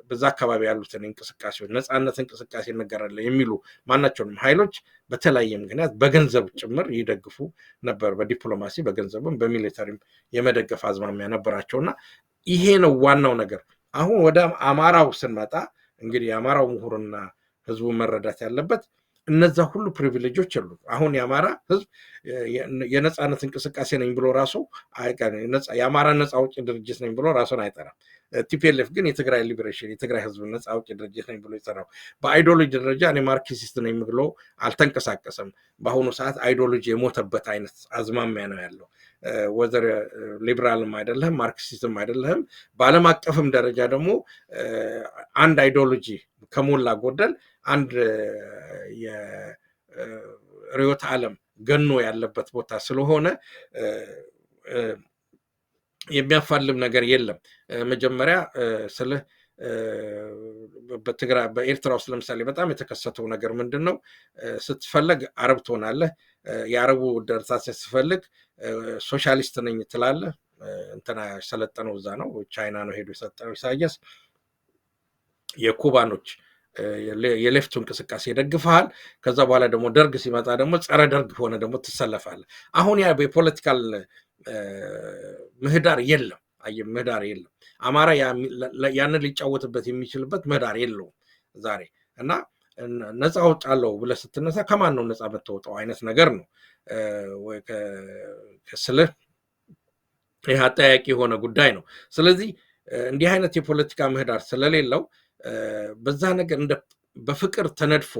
በዛ አካባቢ ያሉትን እንቅስቃሴዎች ነፃነት እንቅስቃሴ እንገራለን የሚሉ ማናቸውንም ኃይሎች በተለያየ ምክንያት በገንዘብ ጭምር ይደግፉ ነበር። በዲፕሎማሲ በገንዘብም በሚሊተሪም የመደገፍ አዝማሚያ ነበራቸውና ይሄ ነው ዋናው ነገር። አሁን ወደ አማራው ስንመጣ እንግዲህ የአማራው ምሁርና ህዝቡ መረዳት ያለበት እነዛ ሁሉ ፕሪቪሌጆች አሉ። አሁን የአማራ ህዝብ የነፃነት እንቅስቃሴ ነኝ ብሎ ራሱ የአማራ ነፃ አውጪ ድርጅት ነኝ ብሎ ራሱን አይጠራም። ቲፒኤልኤፍ ግን የትግራይ ሊበሬሽን የትግራይ ህዝብ ነፃ አውጪ ድርጅት ነኝ ብሎ ይጠራው። በአይዲዮሎጂ ደረጃ እኔ ማርክሲስት ነኝ ብሎ አልተንቀሳቀሰም። በአሁኑ ሰዓት አይዲዮሎጂ የሞተበት አይነት አዝማሚያ ነው ያለው። ወዘር ሊበራልም አይደለህም ማርክሲስትም አይደለህም። በዓለም አቀፍም ደረጃ ደግሞ አንድ አይዲዮሎጂ ከሞላ ጎደል አንድ የርዕዮተ ዓለም ገኖ ያለበት ቦታ ስለሆነ የሚያፋልም ነገር የለም። መጀመሪያ ስለ በኤርትራ ውስጥ ለምሳሌ በጣም የተከሰተው ነገር ምንድን ነው? ስትፈለግ አረብ ትሆናለህ። የአረቡ እርዳታ ስትፈልግ ሶሻሊስት ነኝ ትላለህ። እንትና ሰለጠነው እዛ ነው፣ ቻይና ነው ሄዶ የሰጠነው ኢሳያስ። የኩባኖች የሌፍቱ እንቅስቃሴ ይደግፈሃል። ከዛ በኋላ ደግሞ ደርግ ሲመጣ ደግሞ ጸረ ደርግ ሆነ ደግሞ ትሰለፋለህ። አሁን ያ የፖለቲካል ምህዳር የለም። ምህዳር የለም። አማራ ያንን ሊጫወትበት የሚችልበት ምህዳር የለውም ዛሬ። እና ነፃ አውጣለሁ ብለህ ስትነሳ ከማን ነው ነፃ የምትወጣው አይነት ነገር ነው። ስልህ ይህ አጠያቂ የሆነ ጉዳይ ነው። ስለዚህ እንዲህ አይነት የፖለቲካ ምህዳር ስለሌለው በዛ ነገር በፍቅር ተነድፎ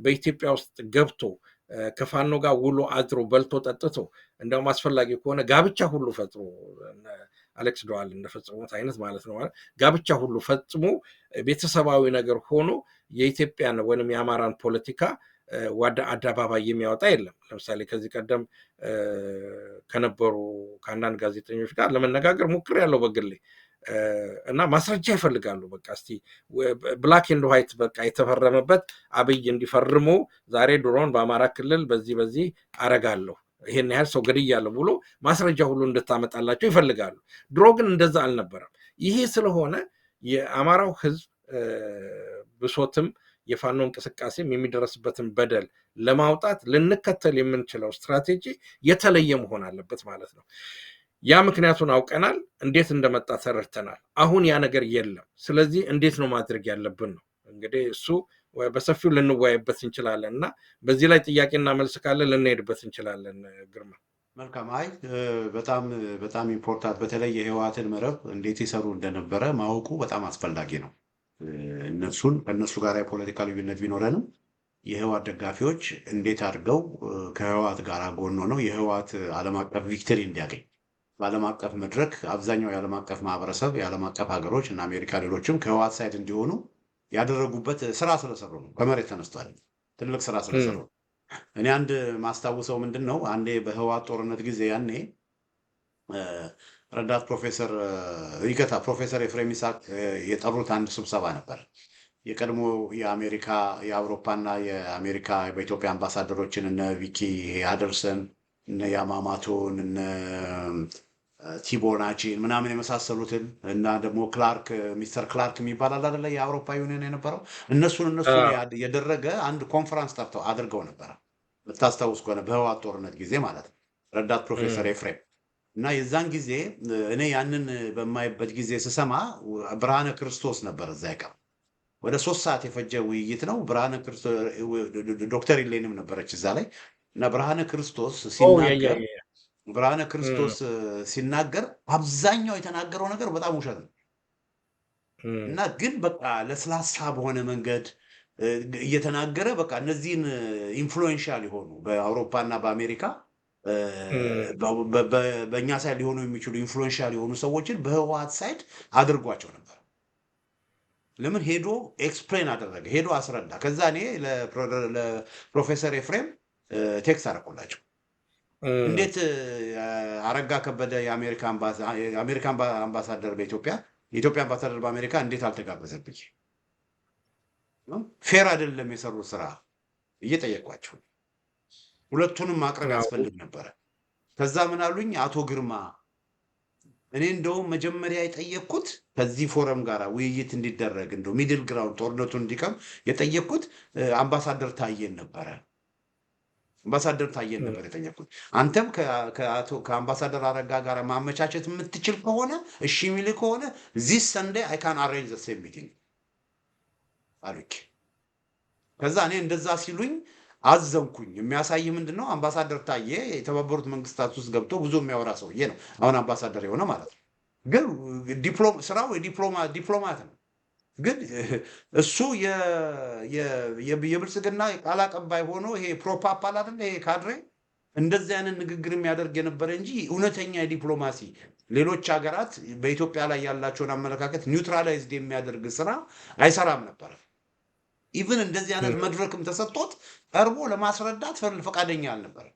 በኢትዮጵያ ውስጥ ገብቶ ከፋኖ ጋር ውሎ አድሮ በልቶ ጠጥቶ እንደውም አስፈላጊ ከሆነ ጋብቻ ሁሉ ፈጽሞ አሌክስ ዶዋል እንደፈጸሙት አይነት ማለት ነው። ጋብቻ ሁሉ ፈጽሞ ቤተሰባዊ ነገር ሆኖ የኢትዮጵያን ወይም የአማራን ፖለቲካ ወደ አደባባይ የሚያወጣ የለም። ለምሳሌ ከዚህ ቀደም ከነበሩ ከአንዳንድ ጋዜጠኞች ጋር ለመነጋገር ሞክሬያለሁ በግሌ እና ማስረጃ ይፈልጋሉ። በቃ እስቲ ብላክ ኤንድ ዋይት በቃ የተፈረመበት አብይ እንዲፈርሙ ዛሬ ድሮን በአማራ ክልል በዚህ አረጋለሁ ይሄን ያህል ሰው ገድያለሁ ብሎ ማስረጃ ሁሉ እንድታመጣላቸው ይፈልጋሉ። ድሮ ግን እንደዛ አልነበረም። ይሄ ስለሆነ የአማራው ህዝብ ብሶትም የፋኖ እንቅስቃሴም የሚደረስበትን በደል ለማውጣት ልንከተል የምንችለው ስትራቴጂ የተለየ መሆን አለበት ማለት ነው። ያ ምክንያቱን አውቀናል፣ እንዴት እንደመጣ ተረድተናል። አሁን ያ ነገር የለም። ስለዚህ እንዴት ነው ማድረግ ያለብን ነው እንግዲህ እሱ በሰፊው ልንወያይበት እንችላለን እና በዚህ ላይ ጥያቄና መልስ ካለ ልንሄድበት እንችላለን። ግርማ መልካም። አይ በጣም ኢምፖርታንት፣ በተለይ የህወሓትን መረብ እንዴት ይሰሩ እንደነበረ ማወቁ በጣም አስፈላጊ ነው። ከእነሱ ጋር የፖለቲካ ልዩነት ቢኖረንም የህወሓት ደጋፊዎች እንዴት አድርገው ከህወሓት ጋር ጎን ሆነው የህወሓት ዓለም አቀፍ ቪክተሪ እንዲያገኝ በዓለም አቀፍ መድረክ አብዛኛው የዓለም አቀፍ ማህበረሰብ የዓለም አቀፍ ሀገሮች እና አሜሪካ ሌሎችም ከህወሓት ሳይድ እንዲሆኑ ያደረጉበት ስራ ስለሰሩ ነው። ከመሬት ተነስቷል። ትልቅ ስራ ስለሰሩ ነው። እኔ አንድ ማስታውሰው ምንድን ነው፣ አንዴ በህወሓት ጦርነት ጊዜ ያኔ ረዳት ፕሮፌሰር ኤፍሬም ይስሐቅ የጠሩት አንድ ስብሰባ ነበር። የቀድሞ የአሜሪካ የአውሮፓና የአሜሪካ በኢትዮጵያ አምባሳደሮችን እነ ቪኪ ሃደርሰን እነ ያማማቶን እነ ቲቦናቺን ምናምን የመሳሰሉትን እና ደግሞ ሚስተር ክላርክ የሚባል አለ አይደለ የአውሮፓ ዩኒየን የነበረው እነሱን የደረገ አንድ ኮንፈረንስ ጠርተው አድርገው ነበረ። ልታስታውስ ከሆነ በህወሓት ጦርነት ጊዜ ማለት ነው። ረዳት ፕሮፌሰር ኤፍሬም እና የዛን ጊዜ እኔ ያንን በማይበት ጊዜ ስሰማ ብርሃነ ክርስቶስ ነበር እዛ ይቀር ወደ 3 ሰዓት የፈጀ ውይይት ነው። ዶክተር ኢሌኒም ነበረች እዛ ላይ እና ብርሃነ ክርስቶስ ሲናገር አብዛኛው የተናገረው ነገር በጣም ውሸት ነው እና ግን በቃ ለስላሳ በሆነ መንገድ እየተናገረ በቃ እነዚህን ኢንፍሉዌንሻል የሆኑ በአውሮፓና በአሜሪካ በእኛ ሳይድ ሊሆኑ የሚችሉ ኢንፍሉዌንሻል የሆኑ ሰዎችን በህወሓት ሳይድ አድርጓቸው ነበር። ለምን ሄዶ ኤክስፕሌን አደረገ፣ ሄዶ አስረዳ። ከዛ እኔ ለፕሮፌሰር ኤፍሬም ቴክስት አደረኩላቸው። እንዴት አረጋ ከበደ የአሜሪካ አምባሳደር በኢትዮጵያ የኢትዮጵያ አምባሳደር በአሜሪካ እንዴት አልተጋበዘብኝ? ፌር አይደለም የሰሩት ስራ እየጠየቋቸው ሁለቱንም ማቅረብ ያስፈልግ ነበረ። ከዛ ምን አሉኝ፣ አቶ ግርማ እኔ እንደውም መጀመሪያ የጠየቅኩት ከዚህ ፎረም ጋር ውይይት እንዲደረግ እንደው ሚድል ግራውንድ ጦርነቱን እንዲቀም የጠየቅኩት አምባሳደር ታዬን ነበረ። አምባሳደር ታዬን ነበር የጠየቅኩት። አንተም ከአምባሳደር አረጋ ጋር ማመቻቸት የምትችል ከሆነ እሺ የሚል ከሆነ ዚስ ሰንዴ አይ ካን አሬንጅ ዘ ሴም ሚቲንግ አሉኝ። ከዛ እኔ እንደዛ ሲሉኝ አዘንኩኝ። የሚያሳይ ምንድን ነው? አምባሳደር ታዬ የተባበሩት መንግስታት ውስጥ ገብቶ ብዙ የሚያወራ ሰውዬ ነው፣ አሁን አምባሳደር የሆነ ማለት ነው። ግን ስራው ዲፕሎማት ነው። ግን እሱ የብልጽግና ቃል አቀባይ ሆኖ ይሄ ፕሮፓፓል አይደለ ይሄ ካድሬ እንደዚህ አይነት ንግግር የሚያደርግ የነበረ እንጂ እውነተኛ የዲፕሎማሲ ሌሎች ሀገራት በኢትዮጵያ ላይ ያላቸውን አመለካከት ኒውትራላይዝድ የሚያደርግ ስራ አይሰራም ነበር። ኢቭን እንደዚህ አይነት መድረክም ተሰጥቶት ቀርቦ ለማስረዳት ፈቃደኛ አልነበረም።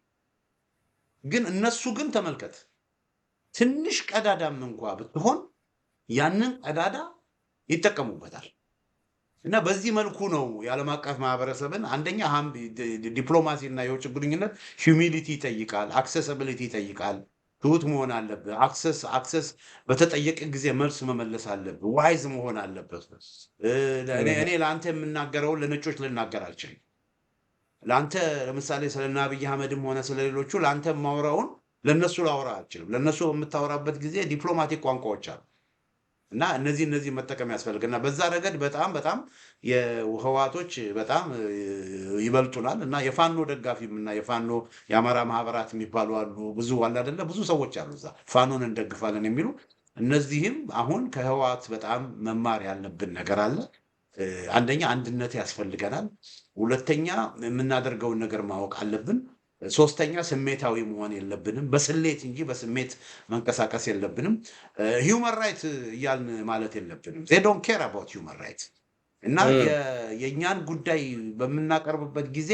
ግን እነሱ ግን ተመልከት፣ ትንሽ ቀዳዳም እንኳ ብትሆን ያንን ቀዳዳ ይጠቀሙበታል። እና በዚህ መልኩ ነው የዓለም አቀፍ ማህበረሰብን አንደኛ ዲፕሎማሲ እና የውጭ ግንኙነት ሂዩሚሊቲ ይጠይቃል፣ አክሰሲቢሊቲ ይጠይቃል። ትሁት መሆን አለብህ። አክሰስ በተጠየቀ ጊዜ መልስ መመለስ አለብህ። ዋይዝ መሆን አለበት። እኔ ለአንተ የምናገረውን ለነጮች ልናገር አልችልም። ለአንተ ለምሳሌ ስለ አብይ አህመድም ሆነ ስለሌሎቹ ለአንተ የማውራውን ለነሱ ላውራ አልችልም። ለነሱ በምታወራበት ጊዜ ዲፕሎማቲክ ቋንቋዎች አሉ እና እነዚህ መጠቀም ያስፈልግና በዛ ረገድ በጣም የህዋቶች በጣም ይበልጡናል። እና የፋኖ ደጋፊም እና የፋኖ የአማራ ማህበራት የሚባሉ አሉ። ብዙ አለ አይደለ? ብዙ ሰዎች አሉ እዛ ፋኖን እንደግፋለን የሚሉ። እነዚህም አሁን ከህዋት በጣም መማር ያለብን ነገር አለ። አንደኛ አንድነት ያስፈልገናል። ሁለተኛ የምናደርገውን ነገር ማወቅ አለብን። ሶስተኛ ስሜታዊ መሆን የለብንም፣ በስሌት እንጂ በስሜት መንቀሳቀስ የለብንም። ሂውመን ራይት እያልን ማለት የለብንም። ዜ ዶንት ኬር አባውት ሂውመን ራይት። እና የእኛን ጉዳይ በምናቀርብበት ጊዜ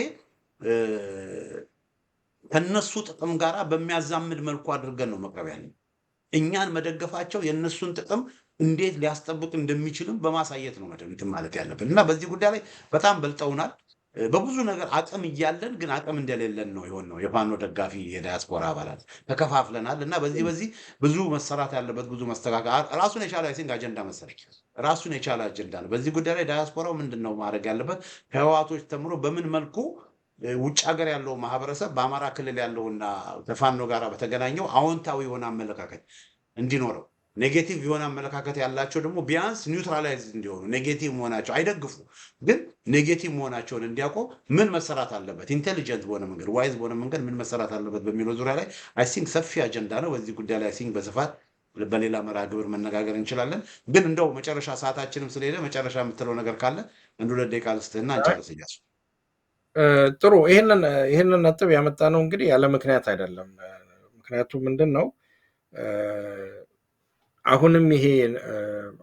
ከነሱ ጥቅም ጋር በሚያዛምድ መልኩ አድርገን ነው መቅረብ ያለን። እኛን መደገፋቸው የእነሱን ጥቅም እንዴት ሊያስጠብቅ እንደሚችልም በማሳየት ነው እንትን ማለት ያለብን። እና በዚህ ጉዳይ ላይ በጣም በልጠውናል። በብዙ ነገር አቅም እያለን ግን አቅም እንደሌለን ነው የሆነው። የፋኖ ደጋፊ የዳያስፖራ አባላት ተከፋፍለናል። እና በዚህ ብዙ መሰራት ያለበት ብዙ መስተካከል ራሱን የቻለ ሲንግ አጀንዳ መሰለኝ ራሱን የቻለ አጀንዳ ነው። በዚህ ጉዳይ ላይ ዳያስፖራው ምንድን ነው ማድረግ ያለበት? ከህወሓቶች ተምሮ በምን መልኩ ውጭ ሀገር ያለው ማህበረሰብ በአማራ ክልል ያለውና ከፋኖ ጋር በተገናኘው አዎንታዊ የሆነ አመለካከት እንዲኖረው፣ ኔጌቲቭ የሆነ አመለካከት ያላቸው ደግሞ ቢያንስ ኒውትራላይዝ እንዲሆኑ፣ ኔጌቲቭ መሆናቸው አይደግፉ፣ ግን ኔጌቲቭ መሆናቸውን እንዲያውቁ ምን መሰራት አለበት፣ ኢንቴሊጀንት በሆነ መንገድ ዋይዝ በሆነ መንገድ ምን መሰራት አለበት በሚለው ዙሪያ ላይ አይ ቲንክ ሰፊ አጀንዳ ነው። በዚህ ጉዳይ ላይ አይ ቲንክ በስፋት በሌላ መርሃ ግብር መነጋገር እንችላለን። ግን እንደው መጨረሻ ሰዓታችንም ስለሄደ መጨረሻ የምትለው ነገር ካለ አንድ 2 ደቂቃ ልስጥህና እንጨርስ። እያሱ ጥሩ። ይህንን ነጥብ ያመጣ ነው እንግዲህ ያለ ምክንያት አይደለም። ምክንያቱ ምንድን ነው? አሁንም ይሄ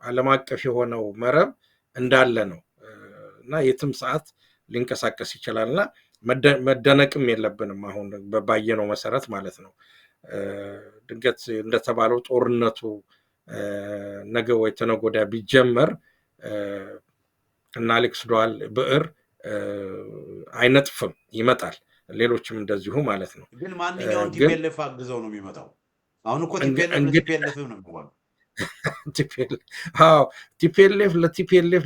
ዓለም አቀፍ የሆነው መረብ እንዳለ ነው እና የትም ሰዓት ሊንቀሳቀስ ይችላል እና መደነቅም የለብንም። አሁን ባየነው መሰረት ማለት ነው። ድንገት እንደተባለው ጦርነቱ ነገ ወይ ተነገ ወዲያ ቢጀመር እና አሌክስ ዱዋል ብዕር አይነጥፍም፣ ይመጣል። ሌሎችም እንደዚሁ ማለት ነው። ግን ማንኛውን ቲፒኤልኤፍ አግዘው ነው የሚመጣው። አሁን እኮ ቲፒኤልኤፍ ነው የሚባለው። ቲፒኤልኤፍ ለቲፒኤልኤፍ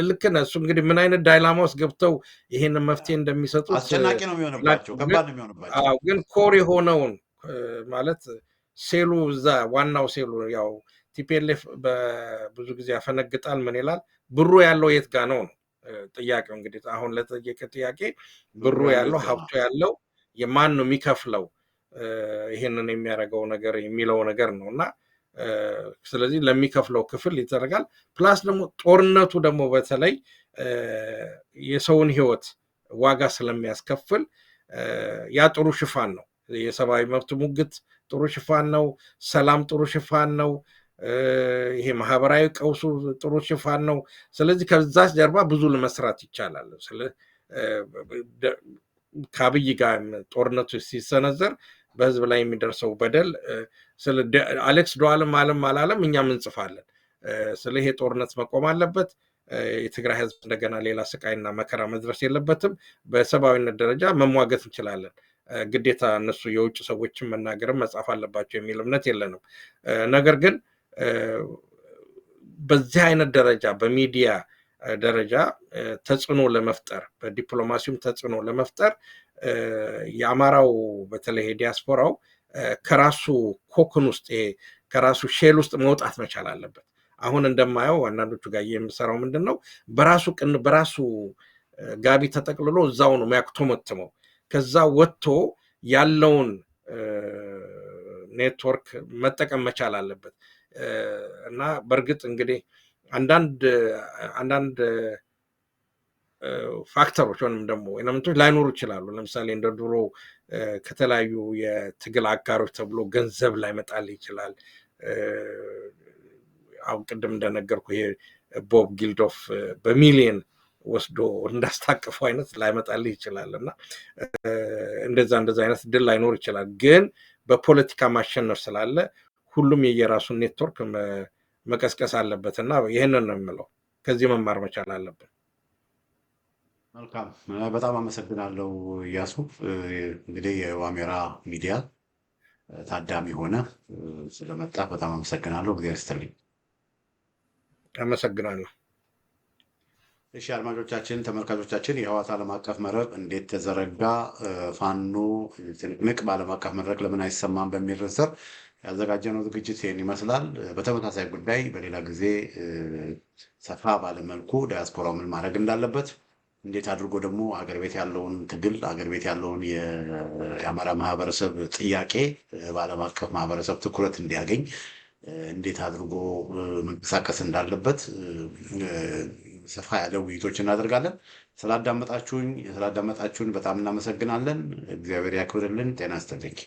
ልክ ነህ። እሱ እንግዲህ ምን አይነት ዳይላማ ውስጥ ገብተው ይሄንን መፍትሄ እንደሚሰጡት አስጨናቂ ነው የሚሆንባቸው፣ ከባድ ነው የሚሆንባቸው። ግን ኮር የሆነውን ማለት ሴሉ እዛ ዋናው ሴሉ ያው ቲፒኤልኤፍ በብዙ ጊዜ ያፈነግጣል። ምን ይላል? ብሩ ያለው የት ጋ ነው ነው ጥያቄው። እንግዲህ አሁን ለተጠየቀ ጥያቄ ብሩ ያለው ሀብቱ ያለው የማን ነው የሚከፍለው ይሄንን የሚያደርገው ነገር የሚለው ነገር ነው እና ስለዚህ ለሚከፍለው ክፍል ይደረጋል። ፕላስ ደግሞ ጦርነቱ ደግሞ በተለይ የሰውን ሕይወት ዋጋ ስለሚያስከፍል ያ ጥሩ ሽፋን ነው። የሰብአዊ መብት ሙግት ጥሩ ሽፋን ነው። ሰላም ጥሩ ሽፋን ነው። ይሄ ማህበራዊ ቀውሱ ጥሩ ሽፋን ነው። ስለዚህ ከዛ ጀርባ ብዙ ለመስራት ይቻላል። ከአብይ ጋር ጦርነቱ ሲሰነዘር በህዝብ ላይ የሚደርሰው በደል አሌክስ ዱዋልም አለም አላለም እኛም እንጽፋለን። ስለ ይሄ ጦርነት መቆም አለበት። የትግራይ ህዝብ እንደገና ሌላ ስቃይና መከራ መድረስ የለበትም። በሰብአዊነት ደረጃ መሟገት እንችላለን። ግዴታ እነሱ የውጭ ሰዎችን መናገርም መጻፍ አለባቸው የሚል እምነት የለንም። ነገር ግን በዚህ አይነት ደረጃ በሚዲያ ደረጃ ተጽዕኖ ለመፍጠር በዲፕሎማሲውም ተጽዕኖ ለመፍጠር የአማራው በተለይ ዲያስፖራው ከራሱ ኮክን ውስጥ ከራሱ ሼል ውስጥ መውጣት መቻል አለበት። አሁን እንደማየው አንዳንዶቹ ጋር የምሰራው ምንድነው በራሱ ጋቢ ተጠቅልሎ እዛው ነው የሚያክቶመትመው። ከዛ ወጥቶ ያለውን ኔትወርክ መጠቀም መቻል አለበት። እና በእርግጥ እንግዲህ አንዳንድ ፋክተሮች ወይም ደግሞ ኤሌመንቶች ላይኖሩ ይችላሉ። ለምሳሌ እንደ ድሮ ከተለያዩ የትግል አጋሮች ተብሎ ገንዘብ ላይመጣል ይችላል። አሁን ቅድም እንደነገርኩ ይሄ ቦብ ጊልዶፍ በሚሊየን ወስዶ እንዳስታቀፈው አይነት ላይመጣል ይችላል እና እንደዛ አይነት ድል ላይኖር ይችላል። ግን በፖለቲካ ማሸነፍ ስላለ ሁሉም የየራሱን ኔትወርክ መቀስቀስ አለበት እና ይሄንን ነው የምለው። ከዚህ መማር መቻል አለብን። መልካም፣ በጣም አመሰግናለሁ እያሱ። እንግዲህ የዋሜራ ሚዲያ ታዳሚ ሆነ ስለመጣ በጣም አመሰግናለሁ። እግዚአብሔር ይስጥልኝ። አመሰግናለሁ። እሺ አድማጮቻችን፣ ተመልካቾቻችን የህወሓት ዓለም አቀፍ መረብ እንዴት ተዘረጋ፣ ፋኖ ትንቅንቅ በዓለም አቀፍ መድረክ ለምን አይሰማም በሚል ርዕስ ስር ያዘጋጀነው ዝግጅት ይህን ይመስላል። በተመሳሳይ ጉዳይ በሌላ ጊዜ ሰፋ ባለመልኩ ዲያስፖራው ምን ማድረግ እንዳለበት፣ እንዴት አድርጎ ደግሞ አገር ቤት ያለውን ትግል አገር ቤት ያለውን የአማራ ማህበረሰብ ጥያቄ በዓለም አቀፍ ማህበረሰብ ትኩረት እንዲያገኝ እንዴት አድርጎ መንቀሳቀስ እንዳለበት ሰፋ ያለ ውይይቶች እናደርጋለን። ስላዳመጣችሁን በጣም እናመሰግናለን። እግዚአብሔር ያክብርልን። ጤና ይስጥልኝ።